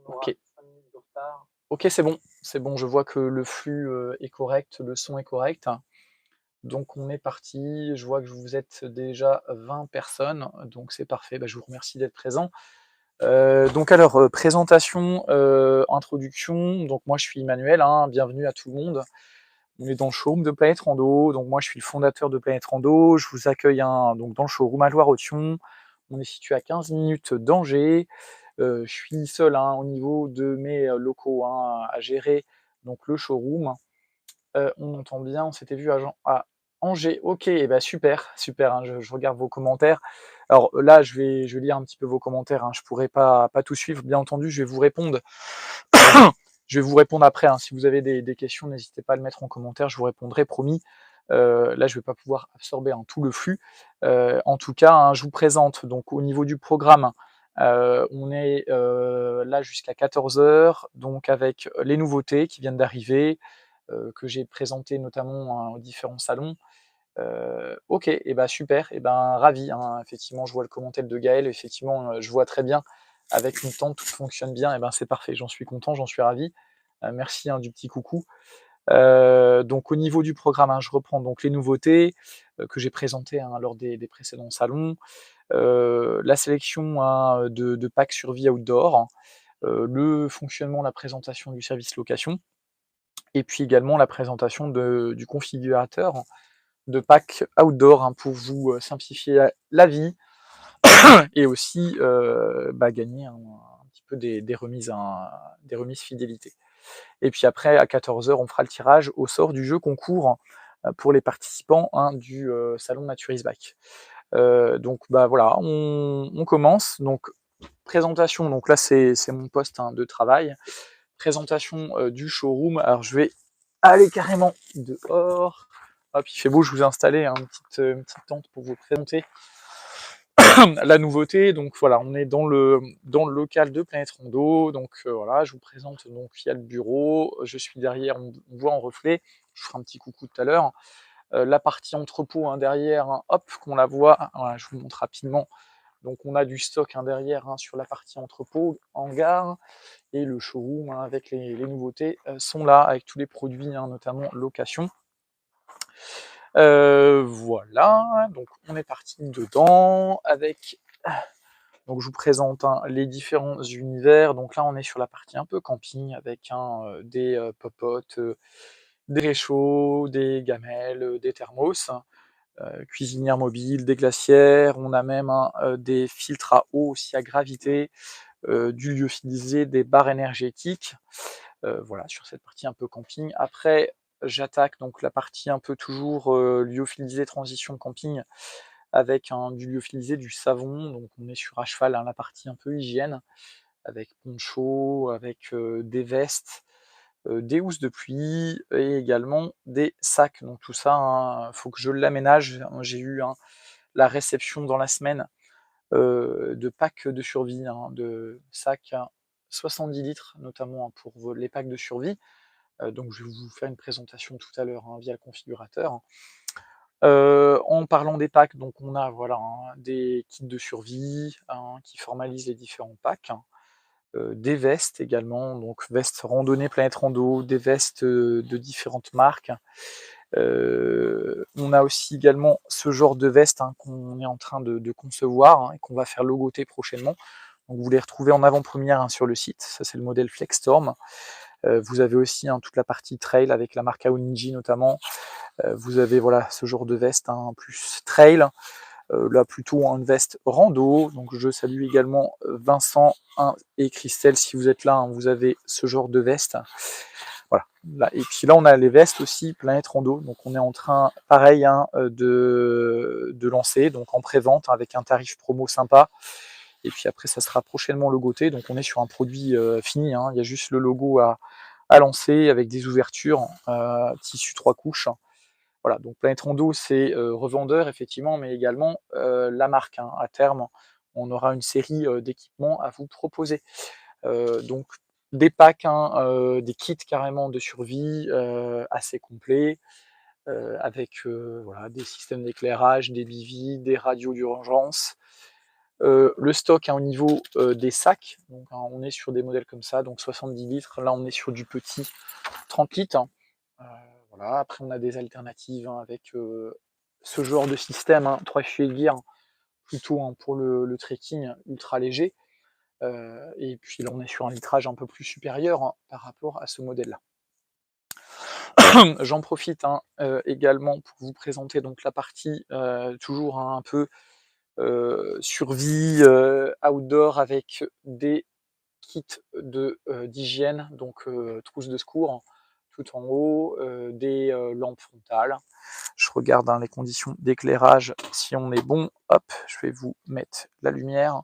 Ok. Ok, c'est bon. C'est bon, je vois que le flux est correct, le son est correct. Donc on est parti. Je vois que vous êtes déjà 20 personnes, donc c'est parfait. Bah, je vous remercie d'être présent. Donc alors, présentation, introduction. Donc moi je suis Emmanuel, hein, bienvenue à tout le monde. On est dans le showroom de Planète Rando. Donc moi je suis le fondateur de Planète Rando. Je vous accueille donc dans le showroom à Loire-Othion. On est situé à 15 minutes d'Angers. Je suis seul, hein, au niveau de mes locaux, hein, à gérer donc le showroom. On entend bien, on s'était vu à Angers. Ok, et bah super, super, hein, je regarde vos commentaires. Alors là, je vais lire un petit peu vos commentaires, hein, je pourrais pas tout suivre, bien entendu, je vais vous répondre. Je vais vous répondre après, hein. Si vous avez des questions, n'hésitez pas à le mettre en commentaire, je vous répondrai, promis. Là, je vais pas pouvoir absorber, hein, tout le flux. En tout cas, hein, je vous présente donc au niveau du programme. On est là jusqu'à 14 h, donc avec les nouveautés qui viennent d'arriver, que j'ai présentées notamment, hein, aux différents salons. Ok, et ben super, et ben ravi, hein. Effectivement, je vois le commentaire de Gaël, effectivement, je vois très bien avec une tente, tout fonctionne bien, et ben c'est parfait, j'en suis content, j'en suis ravi. Merci, hein, du petit coucou. Donc au niveau du programme, hein, je reprends donc les nouveautés que j'ai présentées, hein, lors des précédents salons. La sélection, hein, de packs survie outdoor, le fonctionnement, la présentation du service location, et puis également la présentation du configurateur de packs outdoor, hein, pour vous simplifier la vie et aussi bah, gagner un petit peu des remises, hein, des remises fidélité. Et puis après, à 14 h, on fera le tirage au sort du jeu concours pour les participants, hein, du salon Naturis Bike. Donc bah voilà, on commence. Donc présentation, donc là c'est mon poste, hein, de travail. Présentation du showroom. Alors je vais aller carrément dehors. Hop, il fait beau, je vous ai installé, hein, une petite tente pour vous présenter la nouveauté. Donc voilà, on est dans le local de Planète Rando. Donc voilà, je vous présente, donc il y a le bureau, je suis derrière, on voit en reflet, je ferai un petit coucou tout à l'heure. La partie entrepôt, hein, derrière, hein, hop, qu'on la voit, voilà, je vous montre rapidement. Donc on a du stock, hein, derrière, hein, sur la partie entrepôt, hangar, et le showroom, hein, avec les nouveautés sont là, avec tous les produits, hein, notamment location. Voilà, donc on est parti dedans avec. Donc je vous présente, hein, les différents univers. Donc là, on est sur la partie un peu camping avec, hein, des popotes, des réchauds, des gamelles, des thermos, cuisinières mobiles, des glacières. On a même, hein, des filtres à eau aussi à gravité, du lyophilisé, des barres énergétiques. Voilà, sur cette partie un peu camping. Après, j'attaque donc la partie un peu toujours lyophilisé, transition camping, avec du lyophilisé, du savon. Donc on est sur à cheval, hein, la partie un peu hygiène, avec poncho, avec des vestes, des housses de pluie et également des sacs. Donc tout ça, hein, faut que je l'aménage. J'ai eu, hein, la réception dans la semaine de packs de survie, hein, de sacs à 70 litres, notamment, hein, pour les packs de survie. Donc je vais vous faire une présentation tout à l'heure, hein, via le configurateur. En parlant des packs, donc on a voilà, hein, des kits de survie, hein, qui formalisent les différents packs. Des vestes également, donc vestes randonnée Planète Rando, des vestes de différentes marques. On a aussi également ce genre de veste, hein, qu'on est en train de concevoir, hein, et qu'on va faire logoter prochainement. Donc vous les retrouvez en avant-première, hein, sur le site. Ça, c'est le modèle Flexstorm. Vous avez aussi, hein, toute la partie trail avec la marque Aoninji notamment. Vous avez voilà, ce genre de veste, hein, plus trail. Là plutôt une veste rando. Donc je salue également Vincent, hein, et Christelle, si vous êtes là, hein, vous avez ce genre de veste. Voilà. Là. Et puis là, on a les vestes aussi, Planète Rando. Donc on est en train, pareil, hein, de lancer, donc en pré-vente, hein, avec un tarif promo sympa. Et puis après, ça sera prochainement logoté. Donc on est sur un produit fini, hein. Il y a juste le logo à lancer avec des ouvertures, tissu 3 couches. Voilà, donc Planète Rando, c'est revendeur, effectivement, mais également la marque, hein. À terme, on aura une série d'équipements à vous proposer. Donc des packs, hein, des kits carrément de survie assez complets, avec voilà, des systèmes d'éclairage, des bivy, des radios d'urgence, Le stock, au niveau des sacs, donc on est sur des modèles comme ça, donc 70 litres. Là, on est sur du petit 30 litres. Voilà. Après, on a des alternatives avec ce genre de système, 3 fuel gear, plutôt pour le trekking ultra léger. Et puis là, on est sur un litrage un peu plus supérieur par rapport à ce modèle-là. J'en profite également pour vous présenter donc la partie toujours un peu survie outdoor avec des kits d'hygiène, donc trousse de secours tout en haut, des lampes frontales. Je regarde les conditions d'éclairage, si on est bon. Hop, je vais vous mettre la lumière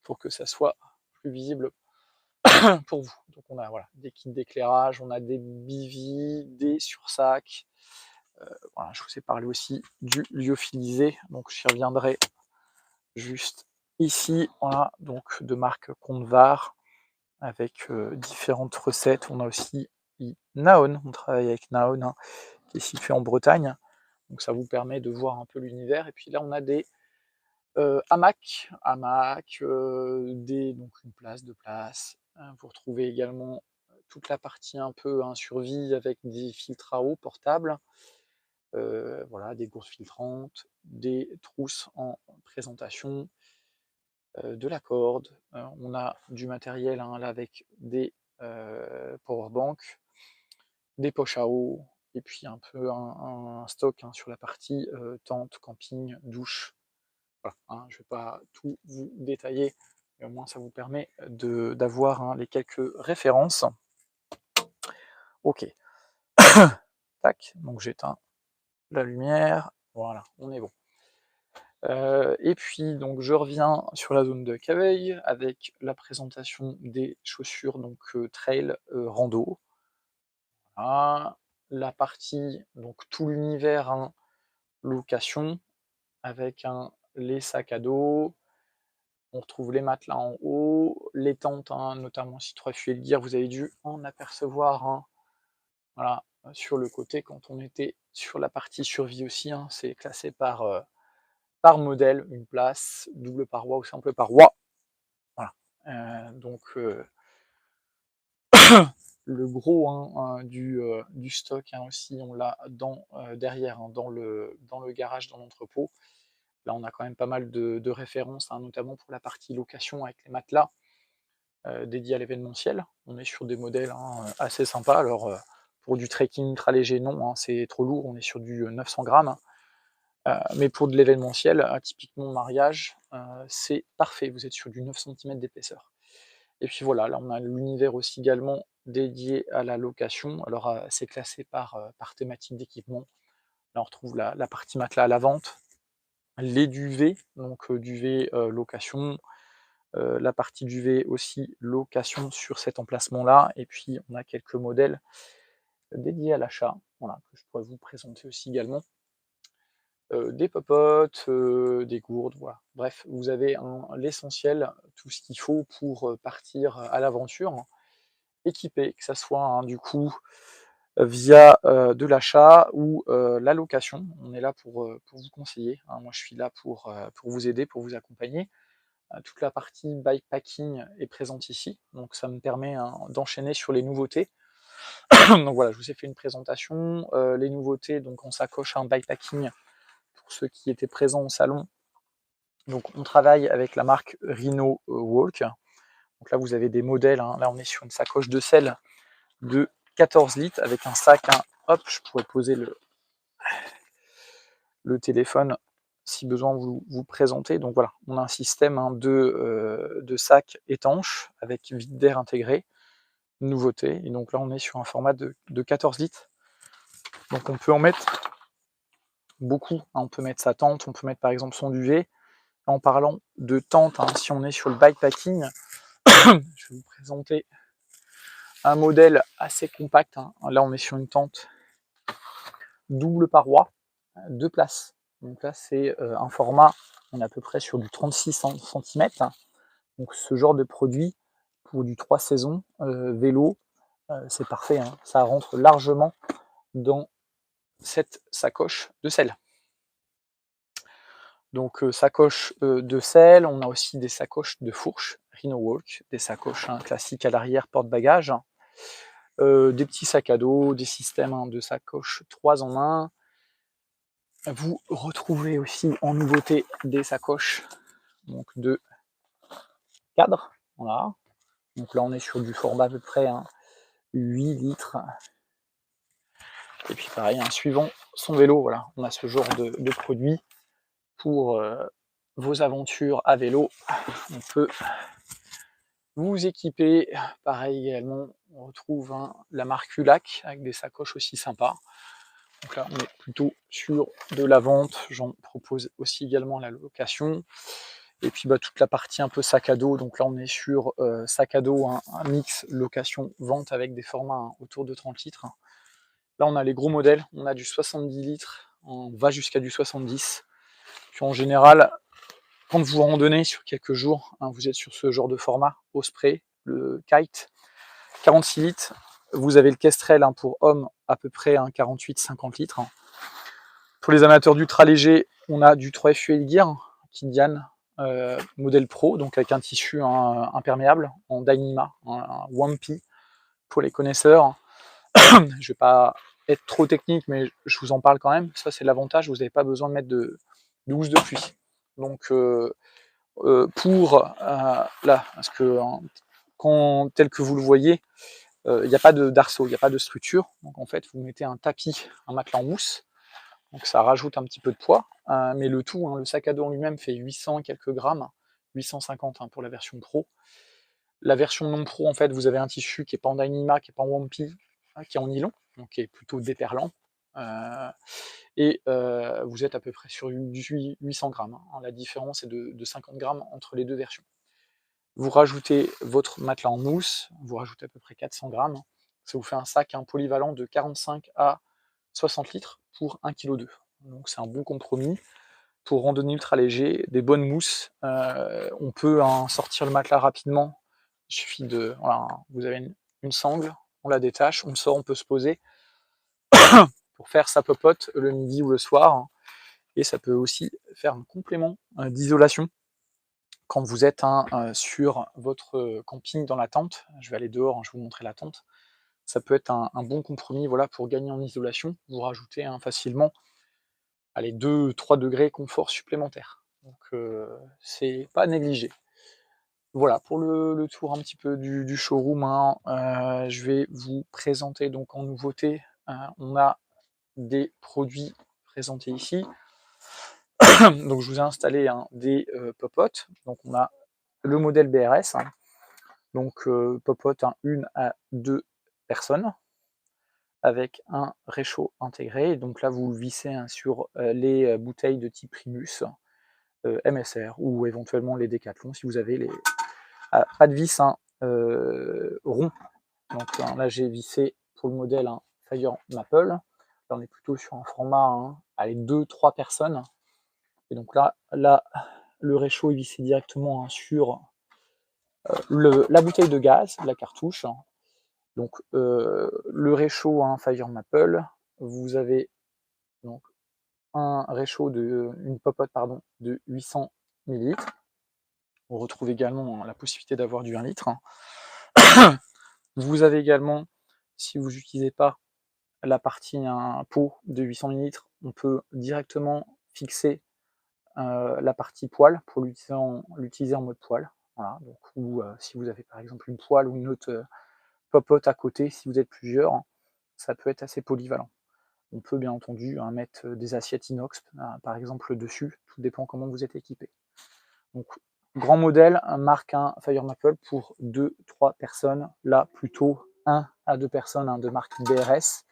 pour que ça soit plus visible pour vous. Donc on a voilà, des kits d'éclairage, on a des bivy, des sursacs. Voilà, je vous ai parlé aussi du lyophilisé, donc j'y reviendrai juste ici. Voilà, donc de marque Convar avec différentes recettes. On a aussi Naon, on travaille avec Naon, qui est situé en Bretagne. Donc ça vous permet de voir un peu l'univers. Et puis là, on a des hamacs, donc une place, deux places. Vous retrouvez également toute la partie un peu survie avec des filtres à eau portables. Voilà, des gourdes filtrantes, des trousses en présentation, de la corde. On a du matériel là avec des powerbanks, des poches à eau, et puis un peu un stock sur la partie tente, camping, douche. Voilà, je ne vais pas tout vous détailler, mais au moins ça vous permet d'avoir les quelques références. Ok. Tac, donc j'éteins la lumière. Voilà, on est bon. Et puis donc je reviens sur la zone de Caveil avec la présentation des chaussures donc trail rando. Voilà. La partie, donc tout l'univers location avec les sacs à dos. On retrouve les matelas en haut, les tentes, notamment si 3 fuel gear, vous avez dû en apercevoir voilà, sur le côté quand on était sur la partie survie aussi. C'est classé par modèle, une place, double paroi ou simple paroi. Voilà. Donc le gros du stock aussi, on l'a derrière, dans le garage, dans l'entrepôt. Là, on a quand même pas mal de références, notamment pour la partie location avec les matelas dédiés à l'événementiel. On est sur des modèles assez sympas. Alors, pour du trekking ultra léger, non, c'est trop lourd. On est sur du 900 grammes. Mais pour de l'événementiel, typiquement mariage, c'est parfait. Vous êtes sur du 9 cm d'épaisseur. Et puis voilà, là on a l'univers aussi également dédié à la location. Alors c'est classé par thématique d'équipement. Là on retrouve la partie matelas à la vente, les duvets, donc duvet location, la partie duvet aussi location sur cet emplacement-là. Et puis on a quelques modèles dédiés à l'achat, voilà, que je pourrais vous présenter aussi également. Des popotes, des gourdes, voilà. Bref, vous avez l'essentiel, tout ce qu'il faut pour partir à l'aventure, équipé, que ça soit du coup via de l'achat ou la location. On est là pour vous conseiller. Moi, je suis là pour vous aider, pour vous accompagner. Toute la partie bikepacking est présente ici, donc ça me permet d'enchaîner sur les nouveautés. Donc voilà, je vous ai fait une présentation. Les nouveautés, donc en sacoche bikepacking, pour ceux qui étaient présents au salon. Donc on travaille avec la marque Rhino Walk. Donc là, vous avez des modèles. Là, on est sur une sacoche de sel de 14 litres avec un sac. Hop, je pourrais poser le téléphone si besoin vous présenter. Donc voilà, on a un système de sac étanche avec vide d'air intégré. Nouveauté. Et donc là, on est sur un format de 14 litres. Donc on peut en mettre beaucoup. On peut mettre sa tente, on peut mettre par exemple son duvet. En parlant de tente, si on est sur le bikepacking, je vais vous présenter un modèle assez compact. Là, on est sur une tente double paroi, 2 places. Donc là, c'est un format, on est à peu près sur du 36 cm. Donc ce genre de produit pour du 3 saisons vélo, c'est parfait. Ça rentre largement dans cette sacoche de sel. Donc sacoche de selle, on a aussi des sacoches de fourche, Rhino Walk, des sacoches classiques à l'arrière porte-bagages, des petits sacs à dos, des systèmes de sacoches 3 en 1. Vous retrouvez aussi en nouveauté des sacoches donc de cadre, voilà. Donc là on est sur du format à peu près 8 litres. Et puis pareil, suivant son vélo, voilà, on a ce genre de produit pour vos aventures à vélo. On peut vous équiper. Pareil également, on retrouve la marque Ulac avec des sacoches aussi sympas. Donc là, on est plutôt sur de la vente. J'en propose aussi également la location. Et puis toute la partie un peu sac à dos. Donc là, on est sur sac à dos, un mix location-vente avec des formats autour de 30 litres. Là, on a les gros modèles. On a du 70 litres. On va jusqu'à du 70. Puis en général, quand vous randonnez sur quelques jours, vous êtes sur ce genre de format, Osprey, le Kite, 46 litres. Vous avez le Kestrel pour hommes, à peu près 48-50 litres. Pour les amateurs d'ultra léger, on a du 3FU Gear, Kidian, modèle pro, donc avec un tissu imperméable en Dyneema, un Wampy pour les connaisseurs. Je ne vais pas être trop technique, mais je vous en parle quand même. Ça, c'est l'avantage, vous n'avez pas besoin de mettre de housse de pluie. Donc, là, parce que tel que vous le voyez, il n'y a pas d'arceau, il n'y a pas de structure. Donc en fait, vous mettez un tapis, un matelas en mousse. Donc ça rajoute un petit peu de poids. Mais le tout, le sac à dos en lui-même fait 800 quelques grammes, 850 pour la version pro. La version non pro, en fait, vous avez un tissu qui n'est pas en Dyneema, qui n'est pas en Wampy, qui est en nylon, donc qui est plutôt déperlant. Et vous êtes à peu près sur du 800 grammes. La différence est de 50 grammes entre les deux versions. Vous rajoutez votre matelas en mousse, vous rajoutez à peu près 400 grammes. Ça vous fait un sac polyvalent de 45 à 60 litres pour 1,2 kg. Donc c'est un bon compromis. Pour randonnée ultra léger, des bonnes mousses. On peut sortir le matelas rapidement. Il suffit de. Voilà, vous avez une sangle, on la détache, on le sort, on peut se poser pour faire sa popote le midi ou le soir. Et ça peut aussi faire un complément d'isolation quand vous êtes sur votre camping dans la tente. Je vais aller dehors, je vais vous montrer la tente. Ça peut être un bon compromis, voilà, pour gagner en isolation. Vous rajoutez facilement 2-3 degrés confort supplémentaire. Donc c'est pas négligé. Voilà pour le tour un petit peu du showroom. Je vais vous présenter donc en nouveauté. On a des produits présentés ici. Donc je vous ai installé des popotes. Donc on a le modèle BRS. Donc popote 1 à 2 personnes avec un réchaud intégré. Donc là vous le vissez sur les bouteilles de type Primus, MSR ou éventuellement les Décathlon si vous avez les pas de vis rond. Donc là j'ai vissé pour le modèle Fire Maple. Là on est plutôt sur un format 2-3 personnes. Et donc là le réchaud est vissé directement sur la bouteille de gaz, la cartouche. Donc le réchaud Fire Maple, vous avez donc un réchaud une popote de 800 ml. On retrouve également la possibilité d'avoir du 1 litre. Vous avez également, si vous n'utilisez pas la partie pot de 800 ml, on peut directement fixer la partie poêle pour l'utiliser en mode poêle. Voilà. Donc, ou si vous avez par exemple une poêle ou une autre popote à côté, si vous êtes plusieurs, ça peut être assez polyvalent. On peut bien entendu mettre des assiettes inox par exemple dessus, tout dépend comment vous êtes équipé. Donc grand modèle, marque Fire Maple pour 2-3 personnes, là plutôt 1 à 2 personnes de marque BRS.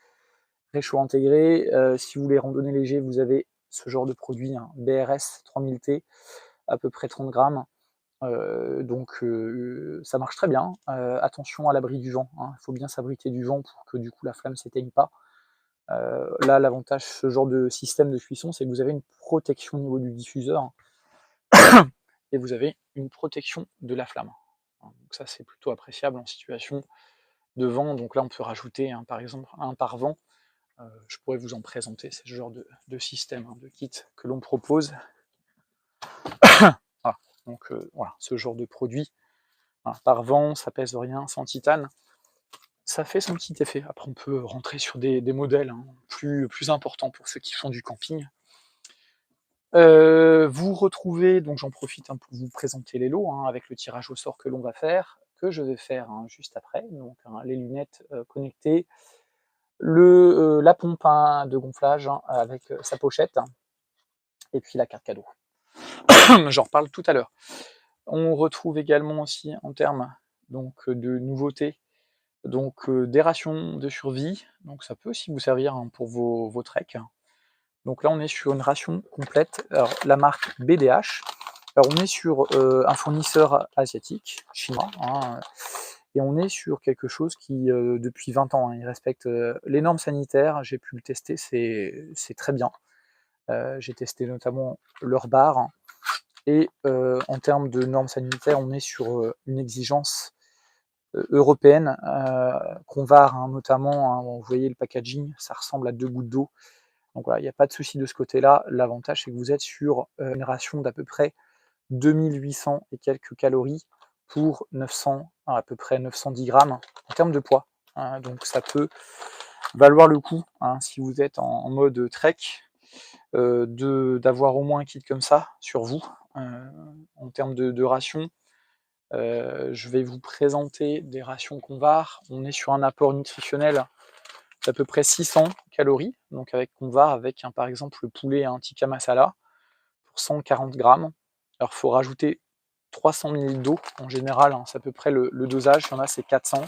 Réchaud intégré, si vous voulez randonner léger, vous avez ce genre de produit, BRS 3000T, à peu près 30 grammes. Donc ça marche très bien. Attention à l'abri du vent, il faut bien s'abriter du vent pour que du coup la flamme ne s'éteigne pas. Là l'avantage ce genre de système de cuisson, c'est que vous avez une protection au niveau du diffuseur et vous avez une protection de la flamme. Donc ça c'est plutôt appréciable en situation de vent. Donc là on peut rajouter par exemple un pare-vent. Je pourrais vous en présenter, c'est ce genre de système, de kit que l'on propose. Voilà, donc voilà, ce genre de produit, voilà, par vent, ça pèse rien, sans titane, ça fait son petit effet. Après on peut rentrer sur des modèles, hein, plus importants pour ceux qui font du camping. Vous retrouvez, donc j'en profite, hein, pour vous présenter les lots, hein, avec le tirage au sort que l'on va faire, que je vais faire, hein, juste après. Donc, hein, les lunettes connectées, la pompe, hein, de gonflage, hein, avec sa pochette, hein, et puis la carte cadeau. J'en reparle tout à l'heure. On retrouve également aussi en termes donc de nouveautés, donc des rations de survie, donc ça peut aussi vous servir, hein, pour vos treks. Donc là, on est sur une ration complète. Alors, la marque BDH. Alors, on est sur un fournisseur asiatique, chinois, hein, et on est sur quelque chose qui, depuis 20 ans, hein, il respecte les normes sanitaires. J'ai pu le tester, c'est très bien. J'ai testé notamment leur bar, hein, et en termes de normes sanitaires, on est sur une exigence européenne. Convar, hein, notamment, hein, vous voyez le packaging, ça ressemble à 2 gouttes d'eau. Donc voilà, il n'y a pas de souci de ce côté-là. L'avantage, c'est que vous êtes sur une ration d'à peu près 2800 et quelques calories pour 900, à peu près 910 grammes en termes de poids. Donc ça peut valoir le coup, hein, si vous êtes en mode trek, d'avoir au moins un kit comme ça sur vous. En termes de rations, je vais vous présenter des rations Convar. On est sur un apport nutritionnel d'à peu près 600 calories, donc avec Convar, avec par exemple le poulet un tikka masala pour 140 grammes. Alors il faut rajouter 300 ml d'eau en général, hein, c'est à peu près le dosage, il y en a c'est 400.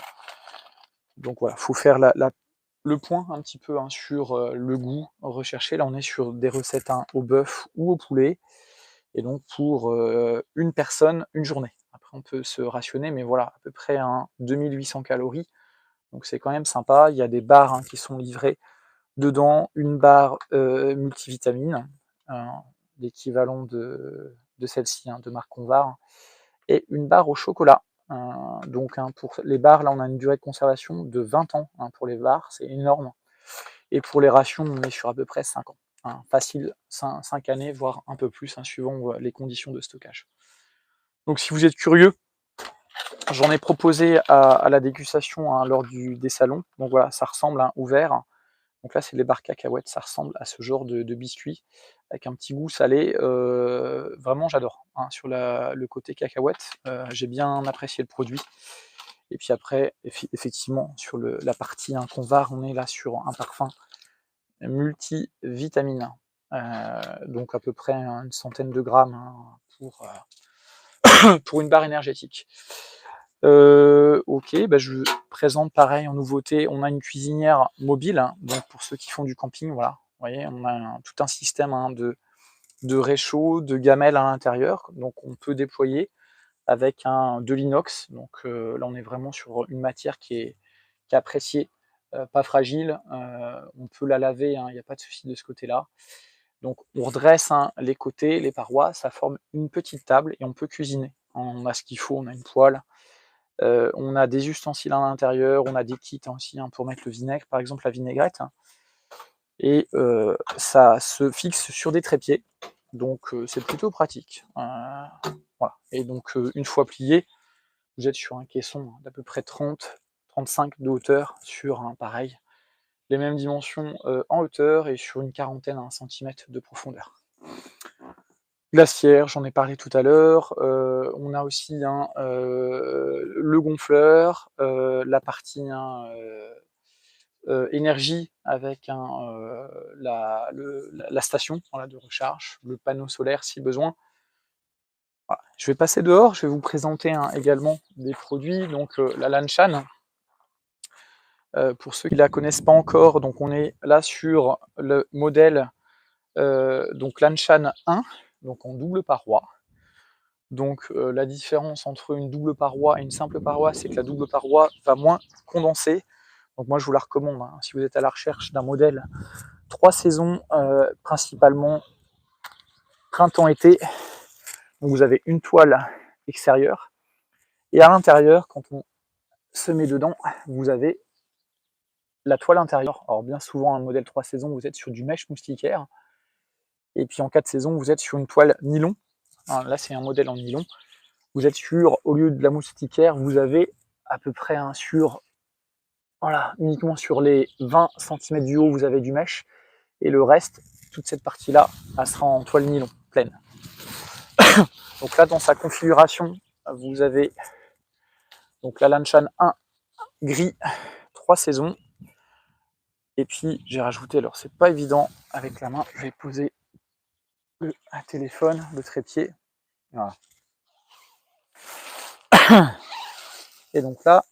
Donc voilà, il faut faire le point un petit peu, hein, sur le goût recherché. Là on est sur des recettes, hein, au bœuf ou au poulet, et donc pour une personne, une journée. Après on peut se rationner, mais voilà, à peu près 2800 calories, donc c'est quand même sympa. Il y a des barres, hein, qui sont livrées dedans, une barre multivitamine, l'équivalent de celle-ci, hein, de marque Convar, et une barre au chocolat. Donc, hein, pour les barres, là on a une durée de conservation de 20 ans, hein, pour les barres, c'est énorme. Et pour les rations, on est sur à peu près 5 ans. Hein, facile, 5 années, voire un peu plus, hein, suivant les conditions de stockage. Donc si vous êtes curieux, j'en ai proposé à la dégustation, hein, lors des salons. Donc voilà, ça ressemble, hein, ouvert. Donc là, c'est les barres cacahuètes, ça ressemble à ce genre de biscuit, avec un petit goût salé. Vraiment, j'adore, hein, sur le côté cacahuète. J'ai bien apprécié le produit. Et puis après, effectivement, sur la partie, hein, Convar, on est là sur un parfum multivitamine. Donc à peu près une centaine de grammes, hein, pour une barre énergétique. Ok, bah, je présente pareil en nouveauté, on a une cuisinière mobile, hein, donc pour ceux qui font du camping, voilà. Vous voyez, on a tout un système, hein, de réchaud, de gamelles à l'intérieur, donc on peut déployer avec de l'inox. Donc là, on est vraiment sur une matière qui est appréciée, pas fragile. On peut la laver, hein, il n'y a pas de souci de ce côté-là. Donc on redresse, hein, les côtés, les parois, ça forme une petite table et on peut cuisiner. On a ce qu'il faut, on a une poêle. On a des ustensiles à l'intérieur, on a des kits aussi, hein, pour mettre le vinaigre, par exemple la vinaigrette, et ça se fixe sur des trépieds, donc c'est plutôt pratique. Voilà. Et donc une fois plié, vous êtes sur un caisson d'à peu près 30-35 de hauteur sur un pareil, les mêmes dimensions en hauteur et sur une quarantaine, centimètres de profondeur. Glacière, j'en ai parlé tout à l'heure. On a aussi, hein, le gonfleur, la partie, hein, énergie avec, hein, la station, voilà, de recharge, le panneau solaire si besoin. Voilà. Je vais passer dehors, je vais vous présenter, hein, également des produits. Donc la Lanshan, pour ceux qui ne la connaissent pas encore, donc on est là sur le modèle, donc Lanshan 1, donc en double paroi. Donc la différence entre une double paroi et une simple paroi, c'est que la double paroi va moins condenser. Donc moi je vous la recommande, hein, si vous êtes à la recherche d'un modèle 3 saisons, principalement printemps-été. Donc vous avez une toile extérieure, et à l'intérieur, quand on se met dedans, vous avez la toile intérieure. Alors bien souvent, un modèle 3 saisons, vous êtes sur du mèche moustiquaire, et puis en 4 saisons, vous êtes sur une toile nylon. hein, là c'est un modèle en nylon, vous êtes sur, au lieu de la moustiquaire, vous avez à peu près sur, voilà, uniquement sur les 20 cm du haut, vous avez du mesh, et le reste, toute cette partie-là, elle sera en toile nylon pleine. Donc là, dans sa configuration, vous avez donc la Lanshan 1 gris, 3 saisons. Et puis j'ai rajouté, alors c'est pas évident avec la main, je vais poser le téléphone, le trépied. Voilà. Et donc là,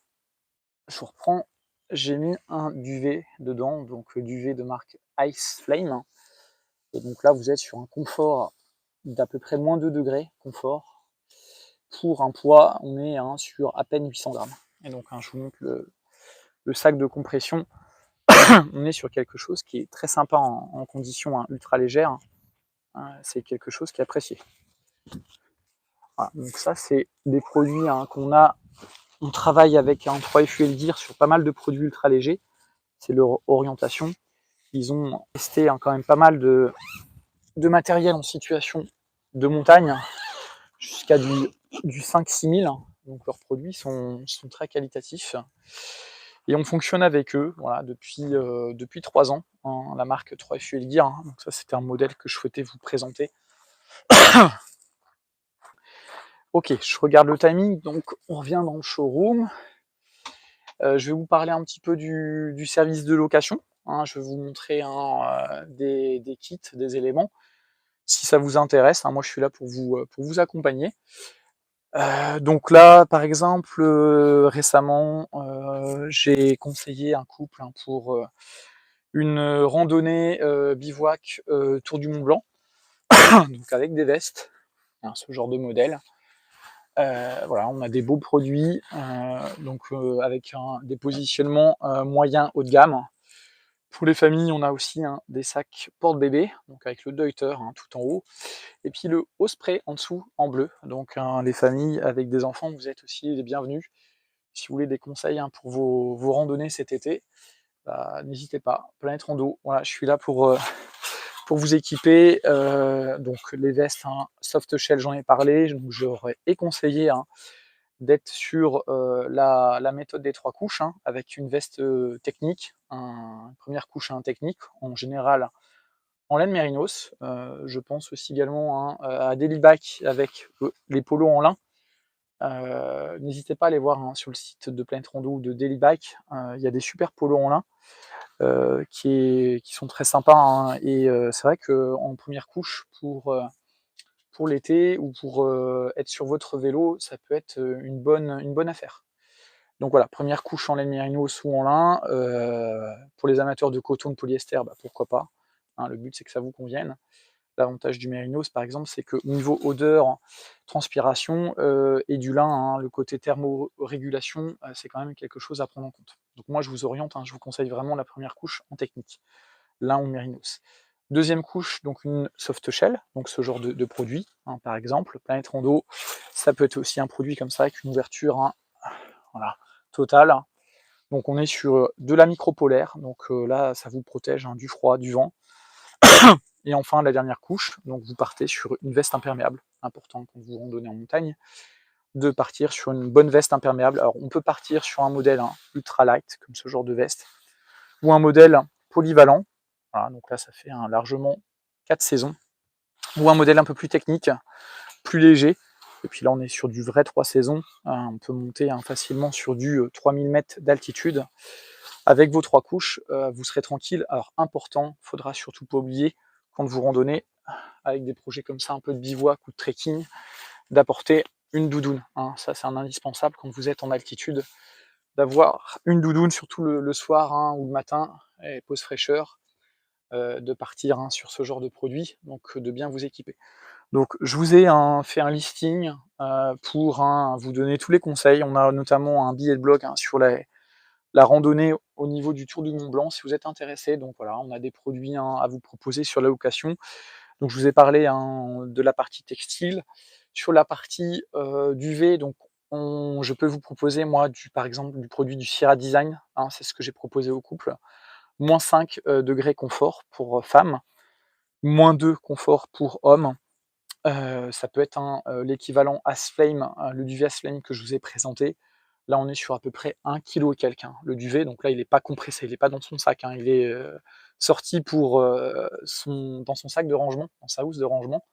je reprends, j'ai mis un duvet dedans, donc duvet de marque Ice Flame. Et donc là, vous êtes sur un confort d'à peu près moins 2 degrés, confort. Pour un poids, on est sur à peine 800 grammes. Et donc, je vous montre le sac de compression. On est sur quelque chose qui est très sympa en conditions ultra légères. C'est quelque chose qui est apprécié. Voilà, donc ça, c'est des produits qu'on a. On travaille avec 3FUL Gear sur pas mal de produits ultra légers. C'est leur orientation. Ils ont testé quand même pas mal de matériel en situation de montagne, jusqu'à du 5-6 000. Donc leurs produits sont très qualitatifs. Et on fonctionne avec eux voilà, depuis 3 ans, la marque 3FUL Gear. Donc ça, c'était un modèle que je souhaitais vous présenter. Ok, je regarde le timing, donc on revient dans le showroom. Je vais vous parler un petit peu du service de location. Je vais vous montrer des kits, des éléments. Si ça vous intéresse, moi je suis là pour vous accompagner. Donc là, par exemple, récemment, j'ai conseillé un couple pour une randonnée bivouac Tour du Mont Blanc, donc avec des vestes, ce genre de modèle. Voilà, on a des beaux produits, avec des positionnements moyens haut de gamme. Pour les familles, on a aussi des sacs porte-bébé, donc avec le Deuter tout en haut, et puis le Osprey en dessous en bleu. Donc les familles avec des enfants, vous êtes aussi les bienvenus. Si vous voulez des conseils pour vos randonnées cet été, n'hésitez pas. Planète Rando, voilà, je suis là pour vous équiper. Donc les vestes soft shell, j'en ai parlé, donc j'aurais conseillé d'être sur la méthode des 3 couches, avec une veste technique, une première couche technique, en général en laine mérinos. Je pense aussi également à Delibac avec les polos en lin. N'hésitez pas à aller voir sur le site de Planète Rando ou de Delibac, il y a des super polos en lin qui sont très sympas, et c'est vrai qu'en première couche pour l'été ou pour être sur votre vélo, ça peut être une bonne affaire. Donc voilà, première couche en laine mérinos ou en lin. Pour les amateurs de coton, de polyester, pourquoi pas. Le but, c'est que ça vous convienne. L'avantage du mérinos, par exemple, c'est que niveau odeur, transpiration et du lin, le côté thermorégulation, c'est quand même quelque chose à prendre en compte. Donc moi, je vous oriente, je vous conseille vraiment la première couche en technique, lin ou mérinos. Deuxième couche, donc une soft shell, donc ce genre de produit, par exemple. Planète Rando, ça peut être aussi un produit comme ça, avec une ouverture voilà, totale. Donc on est sur de la micropolaire, donc là, ça vous protège du froid, du vent. Et enfin, la dernière couche, donc vous partez sur une veste imperméable, important quand vous randonnez en montagne, de partir sur une bonne veste imperméable. Alors on peut partir sur un modèle ultra light, comme ce genre de veste, ou un modèle polyvalent, voilà, donc là ça fait largement 4 saisons, ou un modèle un peu plus technique, plus léger, et puis là on est sur du vrai 3 saisons, on peut monter facilement sur du 3000 mètres d'altitude. Avec vos 3 couches, vous serez tranquille. Alors important, faudra surtout pas oublier, quand vous randonnez, avec des projets comme ça, un peu de bivouac ou de trekking, d'apporter une doudoune. Ça, c'est un indispensable quand vous êtes en altitude, d'avoir une doudoune, surtout le soir ou le matin, et pause fraîcheur, de partir sur ce genre de produit, donc de bien vous équiper. Donc je vous ai fait un listing pour vous donner tous les conseils. On a notamment un billet de blog sur la randonnée au niveau du Tour du Mont Blanc, si vous êtes intéressé. Donc voilà, on a des produits à vous proposer sur la location. Donc je vous ai parlé de la partie textile. Sur la partie duvet, donc je peux vous proposer moi par exemple du produit du Sierra Design, c'est ce que j'ai proposé au couple. -5 degrés confort pour femmes, -2 confort pour hommes. ça peut être l'équivalent Asflame, le duvet Asflame que je vous ai présenté. Là, on est sur à peu près 1 kg et quelques, hein, le duvet, donc là, il est pas compressé, il est pas dans son sac, hein, il est, sorti pour, dans son sac de rangement, dans sa housse de rangement.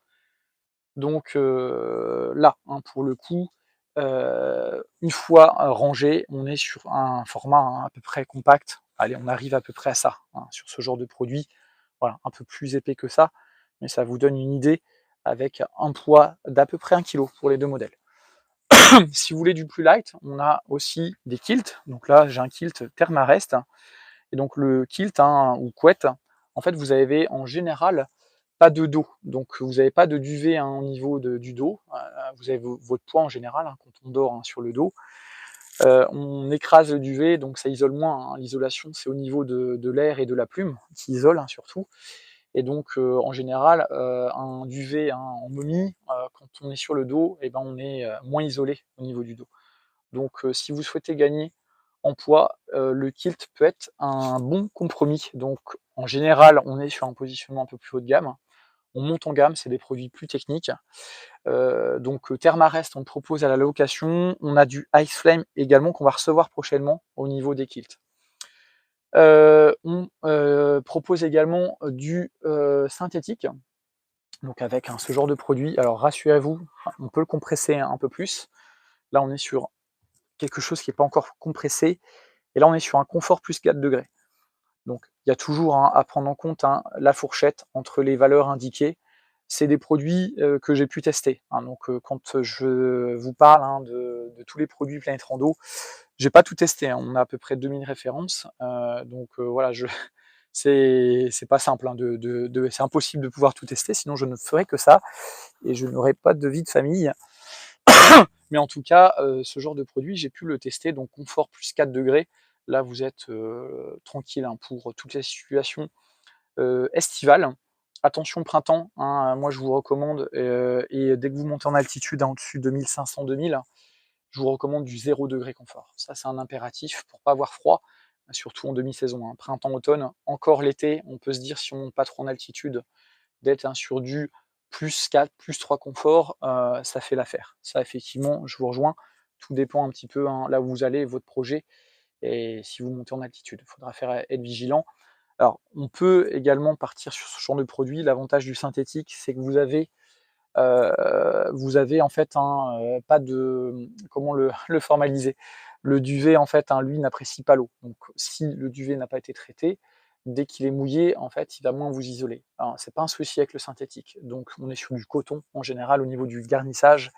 Donc là, hein, pour le coup, une fois, rangé, on est sur un format, hein, à peu près compact. Allez, on arrive à peu près à ça, hein, sur ce genre de produit. Voilà, un peu plus épais que ça, mais ça vous donne une idée avec un poids d'à peu près 1 kg pour les 2 modèles. Si vous voulez du plus light, on a aussi des kilts. Donc là, j'ai un kilt Thermarest et donc le kilt, hein, ou couette, en fait, vous avez en général pas de dos. Donc vous n'avez pas de duvet, hein, au niveau du dos. Vous avez votre poids en général, hein, quand on dort, hein, sur le dos. On écrase le duvet, donc ça isole moins, hein. L'isolation, c'est au niveau de l'air et de la plume qui isole, hein, surtout. Et donc en général, un duvet, hein, en momie, quand on est sur le dos, et ben, on est moins isolé au niveau du dos. Donc si vous souhaitez gagner en poids, le kilt peut être un bon compromis. Donc en général, on est sur un positionnement un peu plus haut de gamme. On monte en gamme, c'est des produits plus techniques. Donc Thermarest, on le propose à la location. On a du Ice Flame également qu'on va recevoir prochainement au niveau des kilts. On propose également du synthétique, donc avec ce genre de produit. Alors rassurez-vous, on peut le compresser un peu plus. Là, on est sur quelque chose qui n'est pas encore compressé. Et là, on est sur un confort plus 4 degrés. Donc, il y a toujours, hein, à prendre en compte, hein, la fourchette entre les valeurs indiquées. C'est des produits que j'ai pu tester, hein. Donc, quand je vous parle, hein, de tous les produits Planète Rando, j'ai pas tout testé, hein. On a à peu près 2000 références. Donc, voilà, c'est pas simple, hein, c'est impossible de pouvoir tout tester, sinon je ne ferais que ça et je n'aurais pas de vie de famille. Mais en tout cas, ce genre de produit, j'ai pu le tester, donc confort plus 4 degrés. Là, vous êtes tranquille, hein, pour toutes les situations estivales. Attention printemps, hein, moi je vous recommande, et dès que vous montez en altitude, hein, au-dessus de 1500-2000, je vous recommande du 0 degré confort. Ça, c'est un impératif pour pas avoir froid, surtout en demi-saison, hein. Printemps-automne, encore l'été, on peut se dire, si on monte pas trop en altitude, d'être, hein, sur du +4, +3 confort, ça fait l'affaire. Ça, effectivement, je vous rejoins. Tout dépend un petit peu, hein, là où vous allez, votre projet, et si vous montez en altitude. Il faudra être vigilant. Alors, on peut également partir sur ce genre de produit. L'avantage du synthétique, c'est que vous avez en fait, pas de, comment le formaliser? Le duvet, en fait, hein, lui, n'apprécie pas l'eau. Donc si le duvet n'a pas été traité, dès qu'il est mouillé, en fait, il va moins vous isoler. Alors c'est pas un souci avec le synthétique. Donc on est sur du coton, en général, au niveau du garnissage,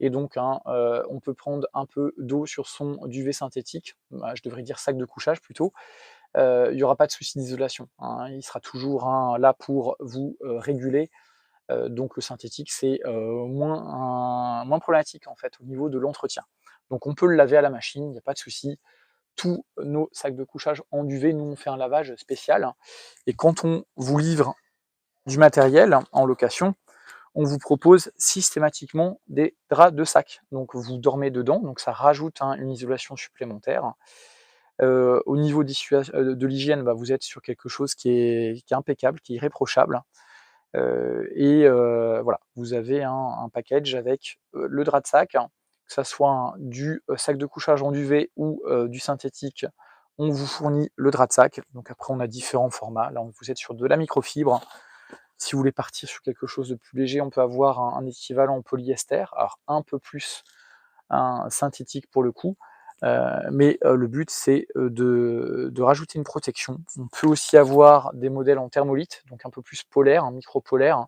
et donc, hein, on peut prendre un peu d'eau sur son duvet synthétique, bah, je devrais dire sac de couchage plutôt. Il y aura pas de souci d'isolation, hein. Il sera toujours, hein, là pour vous, réguler. Donc le synthétique, c'est moins problématique, en fait, au niveau de l'entretien. Donc on peut le laver à la machine, il n'y a pas de souci. Tous nos sacs de couchage en duvet, nous, on fait un lavage spécial, et quand on vous livre du matériel en location, on vous propose systématiquement des draps de sac. Donc vous dormez dedans, donc ça rajoute, hein, une isolation supplémentaire. Au niveau de l'hygiène, bah, vous êtes sur quelque chose qui est impeccable, qui est irréprochable. Et voilà, vous avez un package avec le drap de sac, hein, que ça soit du sac de couchage en duvet ou du synthétique, on vous fournit le drap de sac. Donc après, on a différents formats. Là, vous êtes sur de la microfibre. Si vous voulez partir sur quelque chose de plus léger, on peut avoir un équivalent en polyester, alors un peu plus un synthétique pour le coup. Mais le but, c'est de rajouter une protection. On peut aussi avoir des modèles en thermolite, donc un peu plus polaire, un micro-polaire.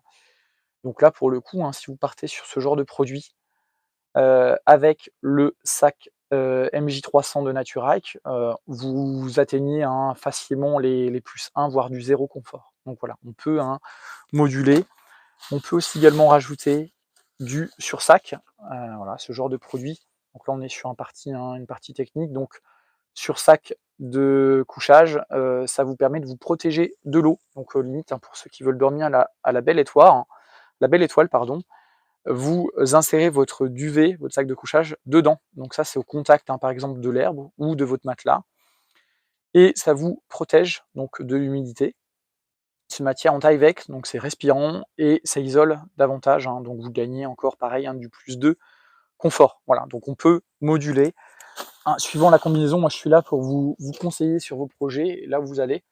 Donc là, pour le coup, hein, si vous partez sur ce genre de produit, avec le sac MJ300 de Naturac, vous atteignez, hein, facilement les +1, voire du 0 confort. Donc voilà, on peut, hein, moduler. On peut aussi également rajouter du sursac, voilà, ce genre de produit. Donc là, on est sur une partie technique. Donc sursac de couchage, ça vous permet de vous protéger de l'eau. Donc limite, hein, pour ceux qui veulent dormir à la belle étoile, pardon, vous insérez votre duvet, votre sac de couchage dedans. Donc ça, c'est au contact, hein, par exemple de l'herbe ou de votre matelas, et ça vous protège donc de l'humidité. C'est matière en Tyvek, donc c'est respirant et ça isole davantage, hein, donc vous gagnez encore pareil, hein, du plus de confort. Voilà, donc on peut moduler, hein, suivant la combinaison. Moi je suis là pour vous conseiller sur vos projets, et là où vous allez,